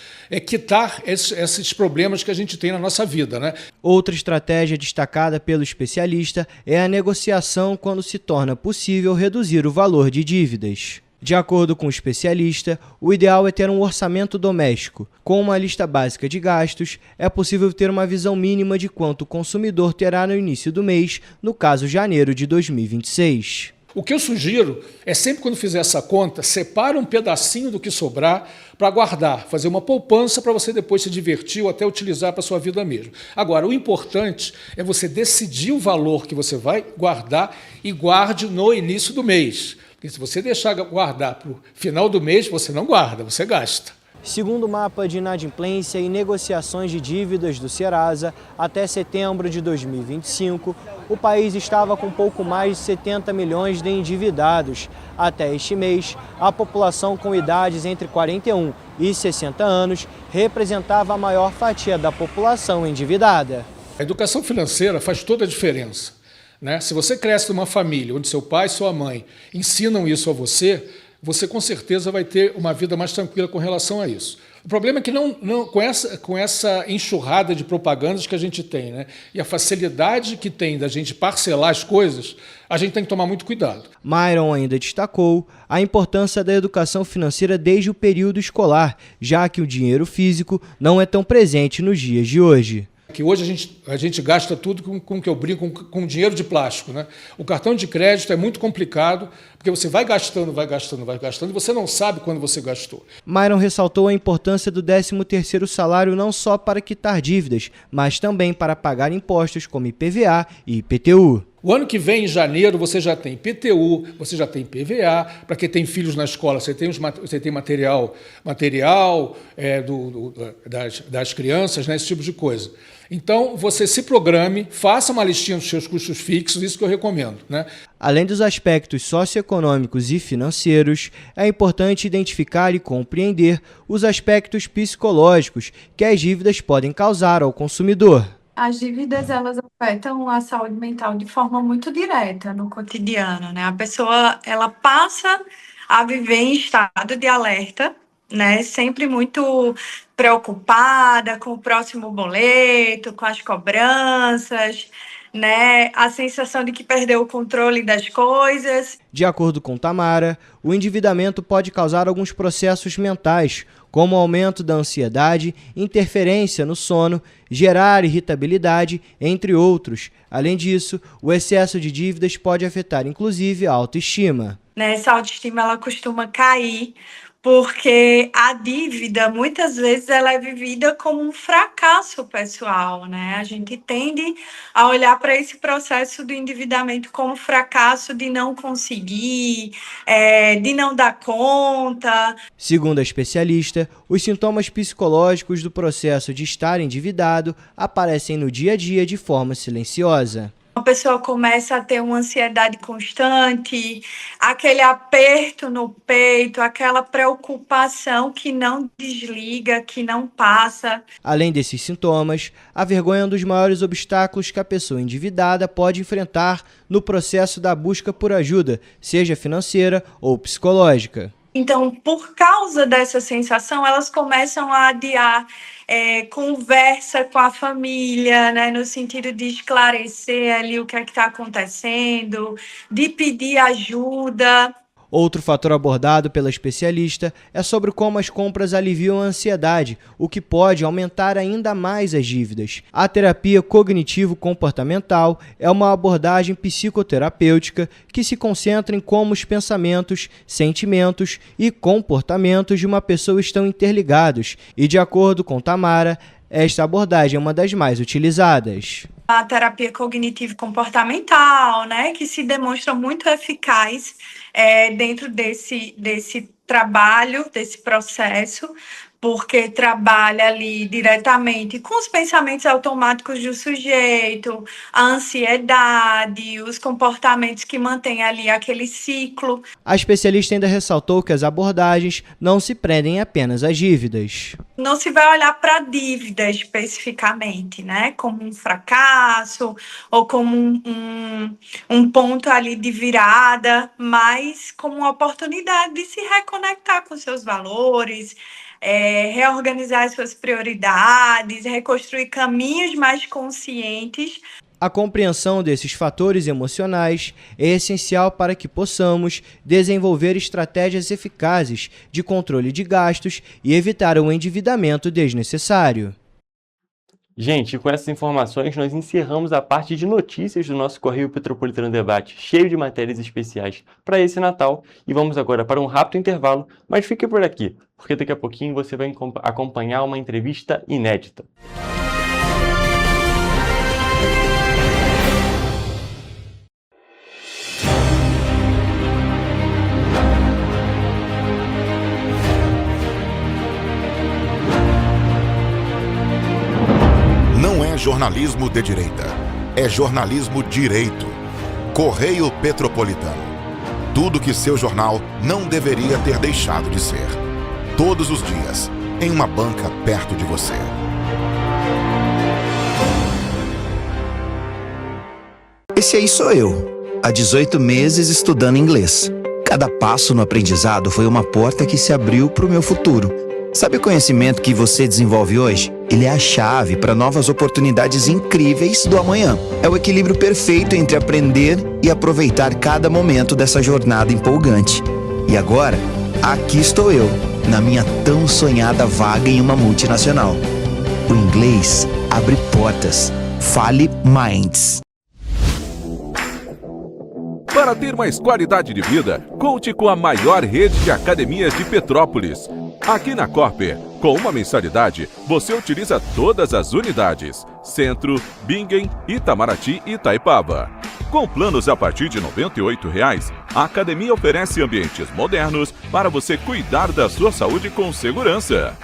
quitar esses problemas que a gente tem na nossa vida. Outra estratégia destacada pelo especialista é a negociação quando se torna possível reduzir o valor de dívidas. De acordo com o especialista, o ideal é ter um orçamento doméstico. Com uma lista básica de gastos, é possível ter uma visão mínima de quanto o consumidor terá no início do mês, no caso janeiro de 2026. O que eu sugiro é sempre quando fizer essa conta, separe um pedacinho do que sobrar para guardar, fazer uma poupança para você depois se divertir ou até utilizar para a sua vida mesmo. Agora, o importante é você decidir o valor que você vai guardar e guarde no início do mês. Porque se você deixar guardar para o final do mês, você não guarda, você gasta. Segundo o mapa de inadimplência e negociações de dívidas do Serasa, até setembro de 2025, o país estava com pouco mais de 70 milhões de endividados. Até este mês, a população com idades entre 41 e 60 anos representava a maior fatia da população endividada. A educação financeira faz toda a diferença, né? Se você cresce numa família onde seu pai e sua mãe ensinam isso a você, você com certeza vai ter uma vida mais tranquila com relação a isso. O problema é que com essa enxurrada de propagandas que a gente tem, né, e a facilidade que tem da gente parcelar as coisas, a gente tem que tomar muito cuidado. Myron ainda destacou a importância da educação financeira desde o período escolar, já que o dinheiro físico não é tão presente nos dias de hoje. Que hoje a gente gasta tudo com que eu brinco, com dinheiro de plástico, né? O cartão de crédito é muito complicado, porque você vai gastando, e você não sabe quando você gastou. Myron ressaltou a importância do 13º salário não só para quitar dívidas, mas também para pagar impostos como IPVA e IPTU. O ano que vem, em janeiro, você já tem IPTU, você já tem IPVA. Para quem tem filhos na escola, você tem material das crianças, né, esse tipo de coisa. Então, você se programe, faça uma listinha dos seus custos fixos, isso que eu recomendo, né? Além dos aspectos socioeconômicos e financeiros, é importante identificar e compreender os aspectos psicológicos que as dívidas podem causar ao consumidor. As dívidas, elas afetam a saúde mental de forma muito direta no cotidiano, né? A pessoa, ela passa a viver em estado de alerta, né? Sempre muito preocupada com o próximo boleto, com as cobranças, né? A sensação de que perdeu o controle das coisas. De acordo com Tamara, o endividamento pode causar alguns processos mentais, como aumento da ansiedade, interferência no sono, gerar irritabilidade, entre outros. Além disso, o excesso de dívidas pode afetar inclusive a autoestima. Essa autoestima ela costuma cair porque a dívida, muitas vezes, ela é vivida como um fracasso pessoal, né? A gente tende a olhar para esse processo do endividamento como fracasso de não conseguir, de não dar conta. Segundo a especialista, os sintomas psicológicos do processo de estar endividado aparecem no dia a dia de forma silenciosa. A pessoa começa a ter uma ansiedade constante, aquele aperto no peito, aquela preocupação que não desliga, que não passa. Além desses sintomas, a vergonha é um dos maiores obstáculos que a pessoa endividada pode enfrentar no processo da busca por ajuda, seja financeira ou psicológica. Então, por causa dessa sensação, elas começam a adiar conversa com a família, né, no sentido de esclarecer ali o que é que está acontecendo, de pedir ajuda. Outro fator abordado pela especialista é sobre como as compras aliviam a ansiedade, o que pode aumentar ainda mais as dívidas. A terapia cognitivo-comportamental é uma abordagem psicoterapêutica que se concentra em como os pensamentos, sentimentos e comportamentos de uma pessoa estão interligados. E, de acordo com Tamara, esta abordagem é uma das mais utilizadas. A terapia cognitivo-comportamental, né, que se demonstra muito eficaz dentro desse trabalho, desse processo, porque trabalha ali diretamente com os pensamentos automáticos do sujeito, a ansiedade, os comportamentos que mantêm ali aquele ciclo. A especialista ainda ressaltou que as abordagens não se prendem apenas às dívidas. Não se vai olhar para a dívida especificamente, né, como um fracasso ou como um ponto ali de virada, mas como uma oportunidade de se reconectar com seus valores, reorganizar as suas prioridades, reconstruir caminhos mais conscientes. A compreensão desses fatores emocionais é essencial para que possamos desenvolver estratégias eficazes de controle de gastos e evitar o endividamento desnecessário. Gente, com essas informações nós encerramos a parte de notícias do nosso Correio Petropolitano Debate, cheio de matérias especiais para esse Natal. E vamos agora para um rápido intervalo, mas fique por aqui, porque daqui a pouquinho você vai acompanhar uma entrevista inédita. jornalismo de direita. É jornalismo direito. Correio Petropolitano. Tudo que seu jornal não deveria ter deixado de ser. Todos os dias, em uma banca perto de você. Esse aí sou eu, há 18 meses estudando inglês. Cada passo no aprendizado foi uma porta que se abriu para o meu futuro. Sabe o conhecimento que você desenvolve hoje? Ele é a chave para novas oportunidades incríveis do amanhã. É o equilíbrio perfeito entre aprender e aproveitar cada momento dessa jornada empolgante. E agora, aqui estou eu, na minha tão sonhada vaga em uma multinacional. O inglês abre portas. Fale Minds. Para ter mais qualidade de vida, conte com a maior rede de academias de Petrópolis. Aqui na Corper, com uma mensalidade, você utiliza todas as unidades: Centro, Bingen, Itamaraty e Itaipava. Com planos a partir de R$ 98,00, a academia oferece ambientes modernos para você cuidar da sua saúde com segurança.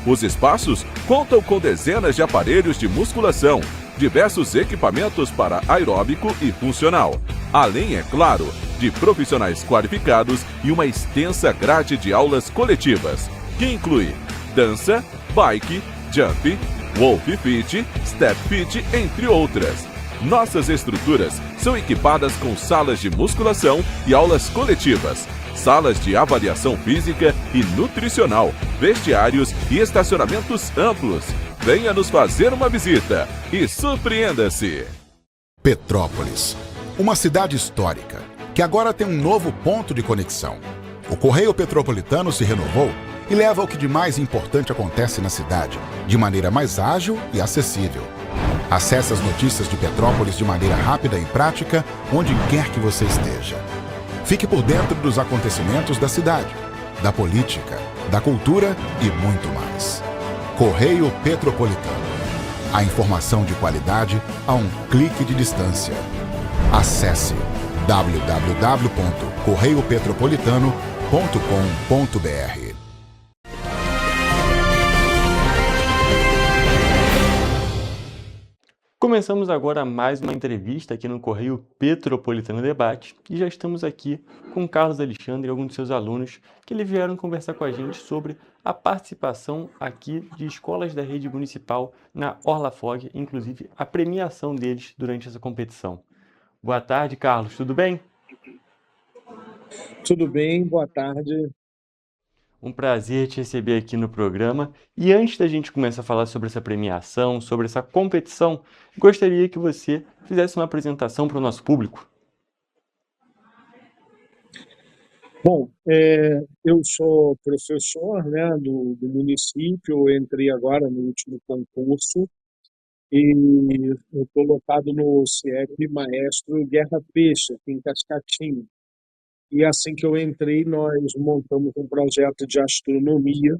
Os espaços contam com dezenas de aparelhos de musculação, diversos equipamentos para aeróbico e funcional, além, é claro, de profissionais qualificados e uma extensa grade de aulas coletivas, que inclui dança, bike, jump, wolf fit, step fit, entre outras. Nossas estruturas são equipadas com salas de musculação e aulas coletivas, salas de avaliação física e nutricional, vestiários e estacionamentos amplos. Venha nos fazer uma visita e surpreenda-se! Petrópolis, uma cidade histórica, que agora tem um novo ponto de conexão. O Correio Petropolitano se renovou e leva o que de mais importante acontece na cidade, de maneira mais ágil e acessível. Acesse as notícias de Petrópolis de maneira rápida e prática, onde quer que você esteja. Fique por dentro dos acontecimentos da cidade, da política, da cultura e muito mais. Correio Petropolitano. A informação de qualidade a um clique de distância. Acesse www.correiopetropolitano.com.br. Começamos agora mais uma entrevista aqui no Correio Petropolitano Debate e já estamos aqui com Carlos Alexandre e alguns de seus alunos que eles vieram conversar com a gente sobre a participação aqui de escolas da rede municipal na Orlafog, inclusive a premiação deles durante essa competição. Boa tarde, Carlos, tudo bem? Tudo bem, boa tarde. Um prazer te receber aqui no programa. E antes da gente começar a falar sobre essa premiação, sobre essa competição, gostaria que você fizesse uma apresentação para o nosso público. Bom, eu sou professor, né, do município, eu entrei agora no último concurso e estou lotado no CIEP Maestro Guerra Peixe, aqui em Cascatinho. E assim que eu entrei, nós montamos um projeto de astronomia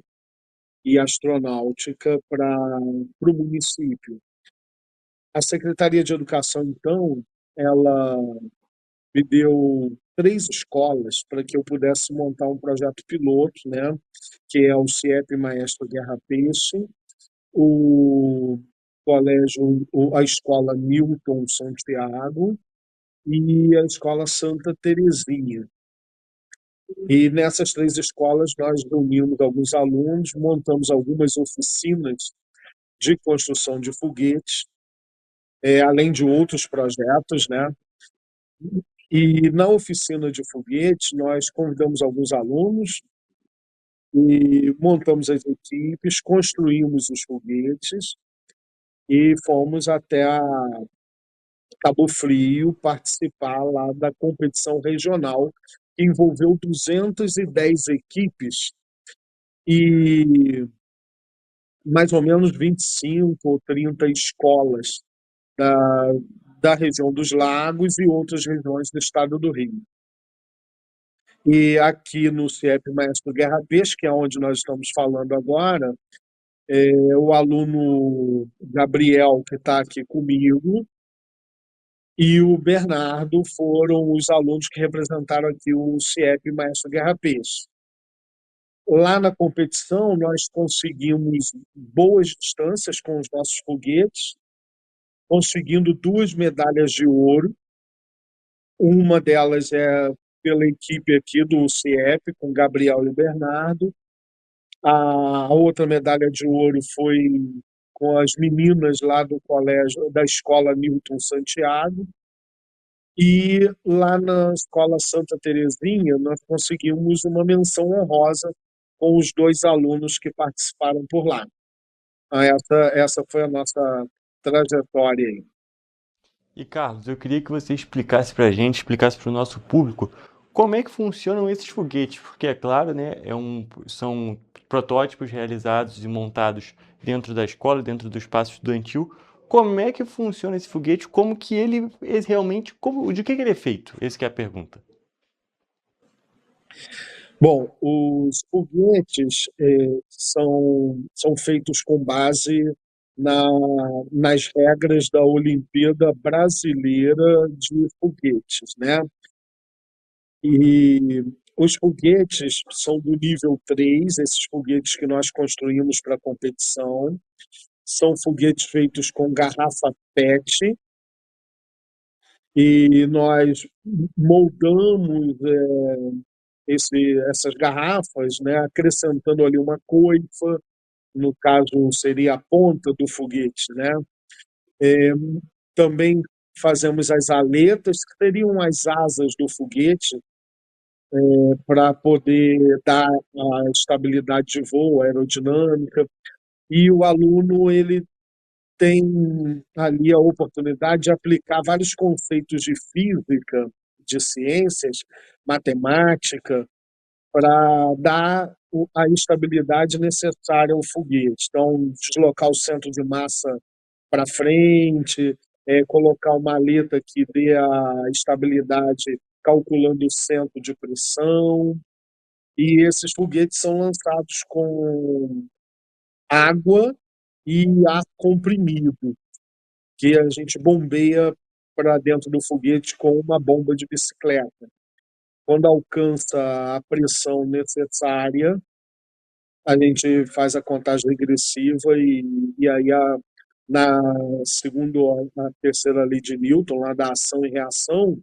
e astronáutica para o município. A Secretaria de Educação, então, ela me deu 3 escolas para que eu pudesse montar um projeto piloto, né, que é o CIEP Maestro Guerra Peixe, o colégio, a escola Newton Santiago e a escola Santa Terezinha. E nessas 3 escolas nós reunimos alguns alunos, montamos algumas oficinas de construção de foguetes, além de outros projetos, né? E na oficina de foguetes nós convidamos alguns alunos e montamos as equipes, construímos os foguetes e fomos até a Cabo Frio participar lá da competição regional, que envolveu 210 equipes e mais ou menos 25 ou 30 escolas da região dos Lagos e outras regiões do estado do Rio. E aqui no CIEP Maestro Guerra Peixe, que é onde nós estamos falando agora, o aluno Gabriel, que está aqui comigo, e o Bernardo foram os alunos que representaram aqui o CIEP Maestro Guerra Peixe. Lá na competição, nós conseguimos boas distâncias com os nossos foguetes conseguindo 2 medalhas de ouro. Uma delas é pela equipe aqui do CIEP, com Gabriel e Bernardo. A outra medalha de ouro foi com as meninas lá do colégio, da escola Newton Santiago. E lá na escola Santa Terezinha, nós conseguimos uma menção honrosa com os 2 alunos que participaram por lá. Essa foi a nossa trajetória aí. E Carlos, eu queria que você explicasse para a gente, explicasse para o nosso público, como é que funcionam esses foguetes, porque é claro, né, são protótipos realizados e montados dentro da escola, dentro do espaço estudantil. Como é que funciona esse foguete? Como que ele realmente, de que ele é feito? Essa que é a pergunta. Bom, os foguetes são feitos com base nas regras da Olimpíada Brasileira de Foguetes, né? E os foguetes são do nível 3, esses foguetes que nós construímos para a competição. São foguetes feitos com garrafa PET, e nós moldamos essas garrafas, né, acrescentando ali uma coifa, no caso seria a ponta do foguete, né? Também fazemos as aletas, que seriam as asas do foguete, para poder dar a estabilidade de voo, a aerodinâmica. E o aluno ele tem ali a oportunidade de aplicar vários conceitos de física, de ciências, matemática, para dar a estabilidade necessária ao foguete. Então, deslocar o centro de massa para frente, colocar uma aleta que dê a estabilidade calculando o centro de pressão. E esses foguetes são lançados com água e ar comprimido, que a gente bombeia para dentro do foguete com uma bomba de bicicleta. Quando alcança a pressão necessária, a gente faz a contagem regressiva e aí na a terceira lei de Newton, lá da ação e reação,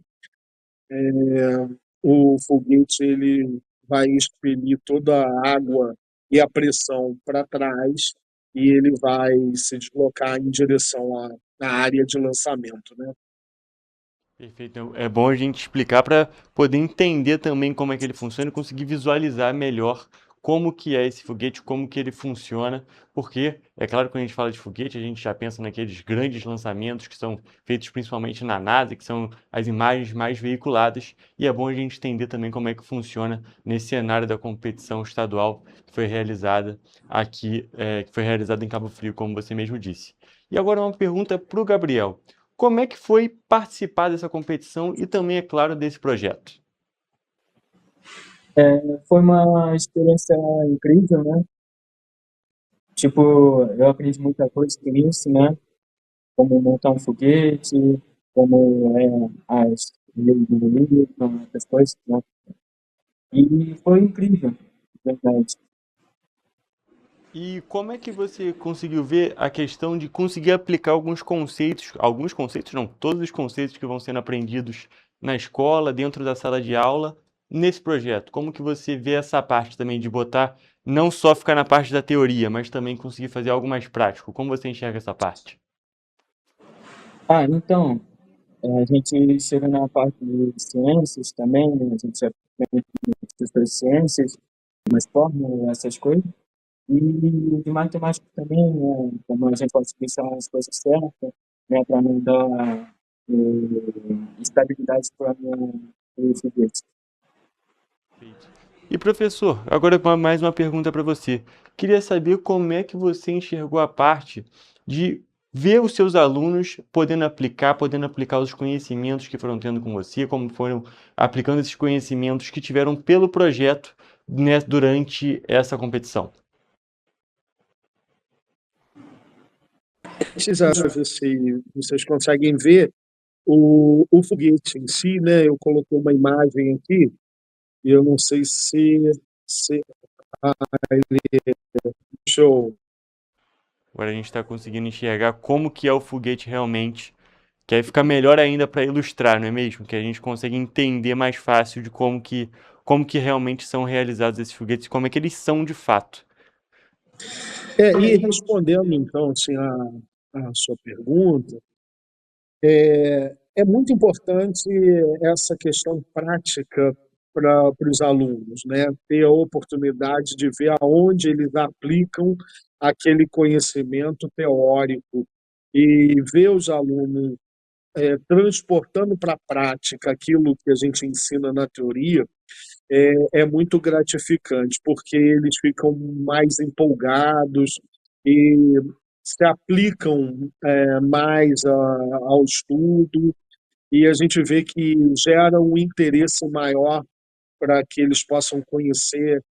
o foguete ele vai expelir toda a água e a pressão para trás e ele vai se deslocar em direção à área de lançamento, né? Perfeito. É bom a gente explicar para poder entender também como é que ele funciona e conseguir visualizar melhor como que é esse foguete, como que ele funciona, porque é claro que quando a gente fala de foguete, a gente já pensa naqueles grandes lançamentos que são feitos principalmente na NASA, que são as imagens mais veiculadas, e é bom a gente entender também como é que funciona nesse cenário da competição estadual que foi realizada aqui, que foi realizada em Cabo Frio, como você mesmo disse. E agora uma pergunta para o Gabriel. Como é que foi participar dessa competição e também, é claro, desse projeto? Foi uma experiência incrível, né? Tipo, eu aprendi muita coisa com isso, né? Como montar um foguete, como as leis do Newton, essas coisas, né? E foi incrível, verdade. E como é que você conseguiu ver a questão de conseguir aplicar alguns conceitos não, todos os conceitos que vão sendo aprendidos na escola, dentro da sala de aula, nesse projeto? Como que você vê essa parte também de botar, não só ficar na parte da teoria, mas também conseguir fazer algo mais prático? Como você enxerga essa parte? Então, a gente chega na parte de ciências também, né? A gente aprende essas ciências, mas fórmulas, essas coisas. E de matemática também, né? Como a gente pode pensar as coisas certas, né? Para não dar estabilidade para o foguete. E professor, agora mais uma pergunta para você. Queria saber como é que você enxergou a parte de ver os seus alunos podendo aplicar os conhecimentos que foram tendo com você, como foram aplicando esses conhecimentos que tiveram pelo projeto, né, durante essa competição. Se vocês conseguem ver o foguete em si, né? Eu coloquei uma imagem aqui, e eu não sei se ele... Deixa eu Agora a gente está conseguindo enxergar como que é o foguete realmente, que aí fica melhor ainda para ilustrar, não é mesmo? Que a gente consegue entender mais fácil de como que realmente são realizados esses foguetes, como é que eles são de fato. E respondendo, então, assim, a sua pergunta, é muito importante essa questão prática para os alunos, né? Ter a oportunidade de ver aonde eles aplicam aquele conhecimento teórico e ver os alunos transportando para a prática aquilo que a gente ensina na teoria é muito gratificante, porque eles ficam mais empolgados e se aplicam mais ao estudo, e a gente vê que gera um interesse maior para que eles possam conhecer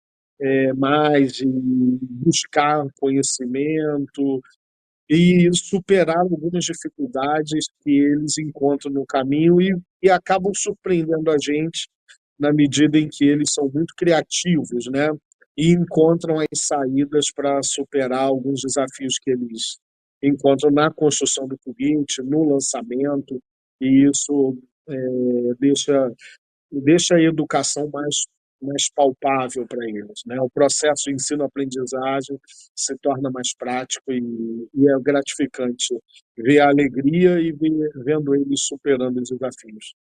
mais e buscar conhecimento e superar algumas dificuldades que eles encontram no caminho e acabam surpreendendo a gente na medida em que eles são muito criativos, né? E encontram as saídas para superar alguns desafios que eles encontram na construção do foguete, no lançamento, e isso deixa a educação mais palpável para eles, né? O processo de ensino-aprendizagem se torna mais prático e é gratificante ver a alegria e vendo eles superando os desafios.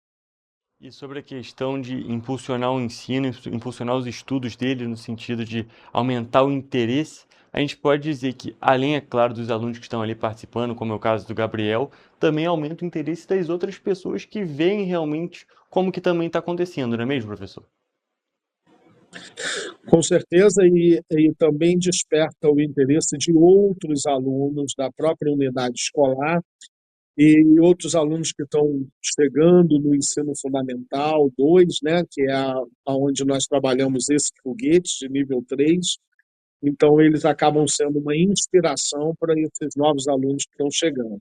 E sobre a questão de impulsionar o ensino, impulsionar os estudos dele no sentido de aumentar o interesse, a gente pode dizer que, além, é claro, dos alunos que estão ali participando, como é o caso do Gabriel, também aumenta o interesse das outras pessoas que veem realmente como que também está acontecendo, não é mesmo, professor? Com certeza, e também desperta o interesse de outros alunos da própria unidade escolar e outros alunos que estão chegando no ensino fundamental 2, né, que é onde nós trabalhamos esse foguete de nível 3. Então, eles acabam sendo uma inspiração para esses novos alunos que estão chegando.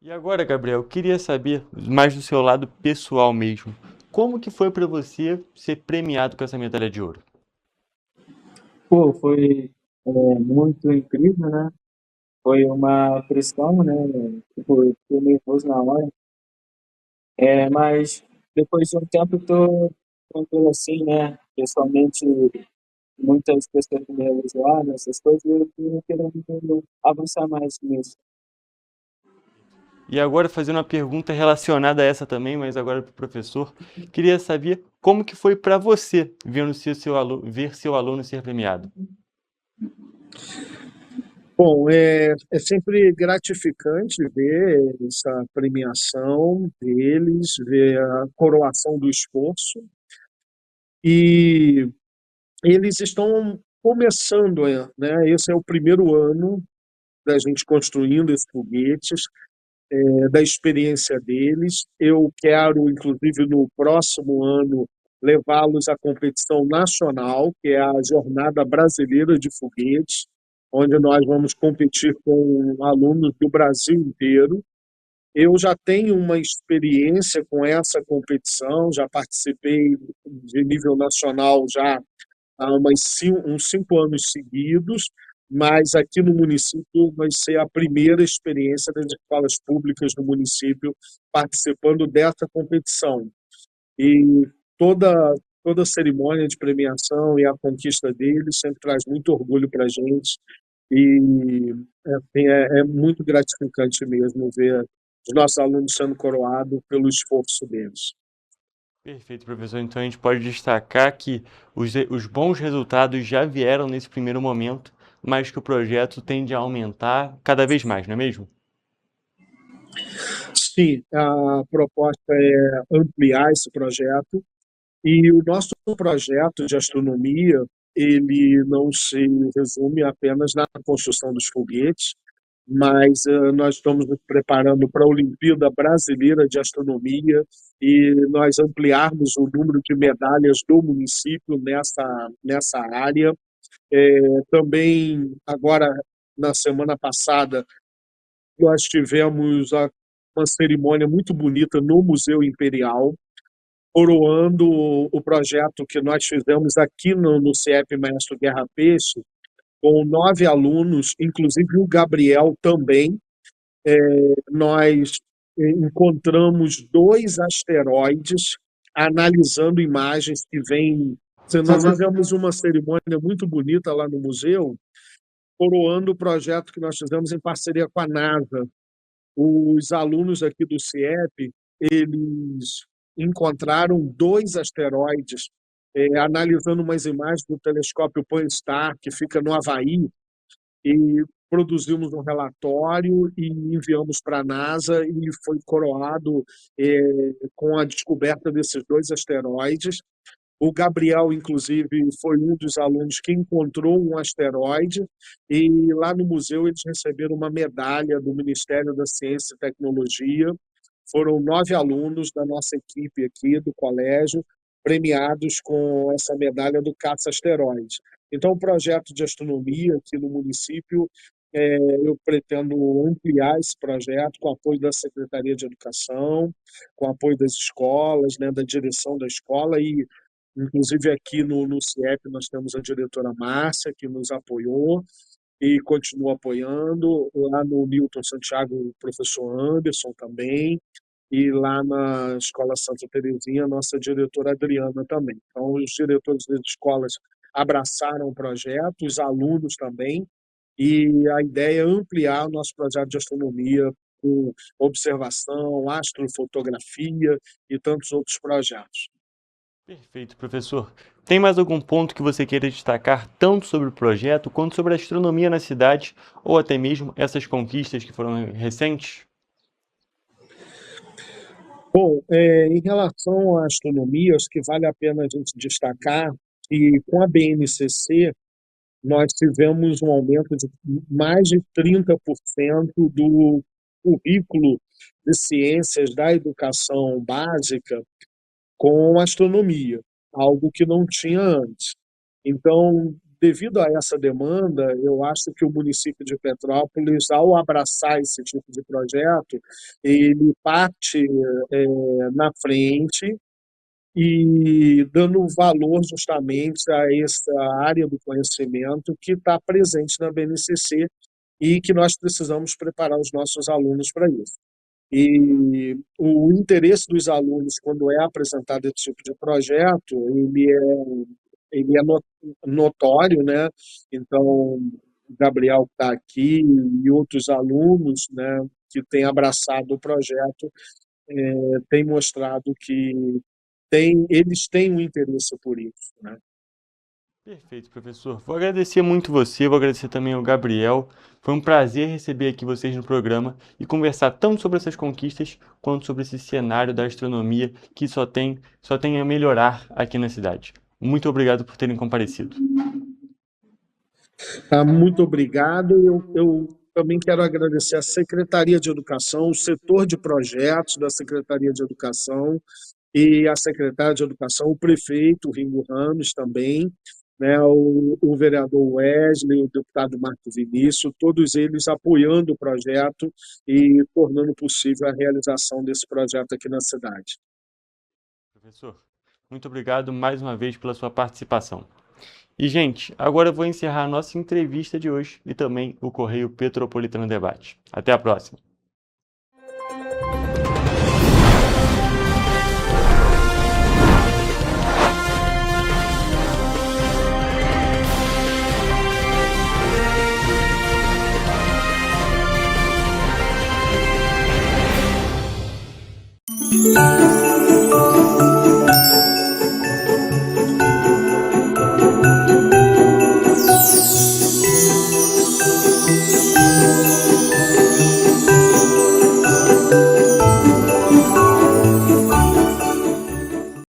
E agora, Gabriel, eu queria saber mais do seu lado pessoal mesmo. Como que foi para você ser premiado com essa medalha de ouro? Pô, foi muito incrível, né? Foi uma pressão, né? Tipo, eu fiquei nervoso na hora. Mas depois de um tempo eu tô tranquilo assim, né? Pessoalmente, muitas pessoas me elogiaram, essas coisas, e eu tô querendo avançar mais nisso. E agora, fazendo uma pergunta relacionada a essa também, mas agora para o professor, queria saber como que foi para você ver seu aluno ser premiado. Bom, é sempre gratificante ver essa premiação deles, ver a coroação do esforço. E eles estão começando, né? Esse é o primeiro ano da gente construindo esses foguetes, da experiência deles. Eu quero, inclusive, no próximo ano, levá-los à competição nacional, que é a Jornada Brasileira de Foguetes, onde nós vamos competir com alunos do Brasil inteiro. Eu já tenho uma experiência com essa competição, já participei de nível nacional já há uns 5 anos seguidos, mas aqui no município vai ser a primeira experiência das escolas públicas do município participando dessa competição. E toda a cerimônia de premiação e a conquista deles sempre traz muito orgulho para a gente e é muito gratificante mesmo ver os nossos alunos sendo coroados pelo esforço deles. Perfeito, professor. Então a gente pode destacar que os bons resultados já vieram nesse primeiro momento, mas que o projeto tende a aumentar cada vez mais, não é mesmo? Sim, a proposta é ampliar esse projeto e o nosso projeto de astronomia, ele não se resume apenas na construção dos foguetes, mas nós estamos nos preparando para a Olimpíada Brasileira de Astronomia e nós ampliarmos o número de medalhas do município nessa área. Também, agora, na semana passada, nós tivemos uma cerimônia muito bonita no Museu Imperial, coroando o projeto que nós fizemos aqui no CIEP Maestro Guerra Peixe, com 9 alunos, inclusive o Gabriel também. Nós encontramos 2 asteroides, analisando imagens que vêm. Nós fizemos uma cerimônia muito bonita lá no museu, coroando o projeto que nós fizemos em parceria com a NASA. Os alunos aqui do CIEP, eles encontraram 2 asteroides, analisando umas imagens do telescópio Pan-STARRS, que fica no Havaí, e produzimos um relatório e enviamos para a NASA, e foi coroado com a descoberta desses 2 asteroides. O Gabriel, inclusive, foi um dos alunos que encontrou um asteroide, e lá no museu eles receberam uma medalha do Ministério da Ciência e Tecnologia. Foram 9 alunos da nossa equipe aqui do colégio premiados com essa medalha do caça-asteroide. Então, o projeto de astronomia aqui no município, eu pretendo ampliar esse projeto com o apoio da Secretaria de Educação, com o apoio das escolas, né, da direção da escola, e inclusive aqui no CIEP nós temos a diretora Márcia, que nos apoiou e continua apoiando, lá no Newton Santiago o professor Anderson também, e lá na Escola Santa Terezinha a nossa diretora Adriana também. Então, os diretores das escolas abraçaram o projeto, os alunos também, e a ideia é ampliar o nosso projeto de astronomia com observação, astrofotografia e tantos outros projetos. Perfeito, professor. Tem mais algum ponto que você queira destacar, tanto sobre o projeto, quanto sobre a astronomia na cidade, ou até mesmo essas conquistas que foram recentes? Bom, em relação à astronomia, acho que vale a pena a gente destacar que com a BNCC nós tivemos um aumento de mais de 30% do currículo de ciências da educação básica com astronomia, algo que não tinha antes. Então, devido a essa demanda, eu acho que o município de Petrópolis, ao abraçar esse tipo de projeto, ele parte na frente e dando valor justamente a essa área do conhecimento que está presente na BNCC e que nós precisamos preparar os nossos alunos para isso. E o interesse dos alunos, quando é apresentado esse tipo de projeto, ele é notório, né? Então, o Gabriel que está aqui e outros alunos, né, que têm abraçado o projeto, têm mostrado que eles têm um interesse por isso, né? Perfeito, professor. Vou agradecer muito você, vou agradecer também ao Gabriel. Foi um prazer receber aqui vocês no programa e conversar tanto sobre essas conquistas quanto sobre esse cenário da astronomia que só tem a melhorar aqui na cidade. Muito obrigado por terem comparecido. Muito obrigado. Eu também quero agradecer à Secretaria de Educação, o setor de projetos da Secretaria de Educação e a secretária de Educação, o prefeito Ringo Ramos também, né, o vereador Wesley, o deputado Marco Vinícius, todos eles apoiando o projeto e tornando possível a realização desse projeto aqui na cidade. Professor, muito obrigado mais uma vez pela sua participação. E, gente, agora eu vou encerrar a nossa entrevista de hoje e também o Correio Petropolitano Debate. Até a próxima! Música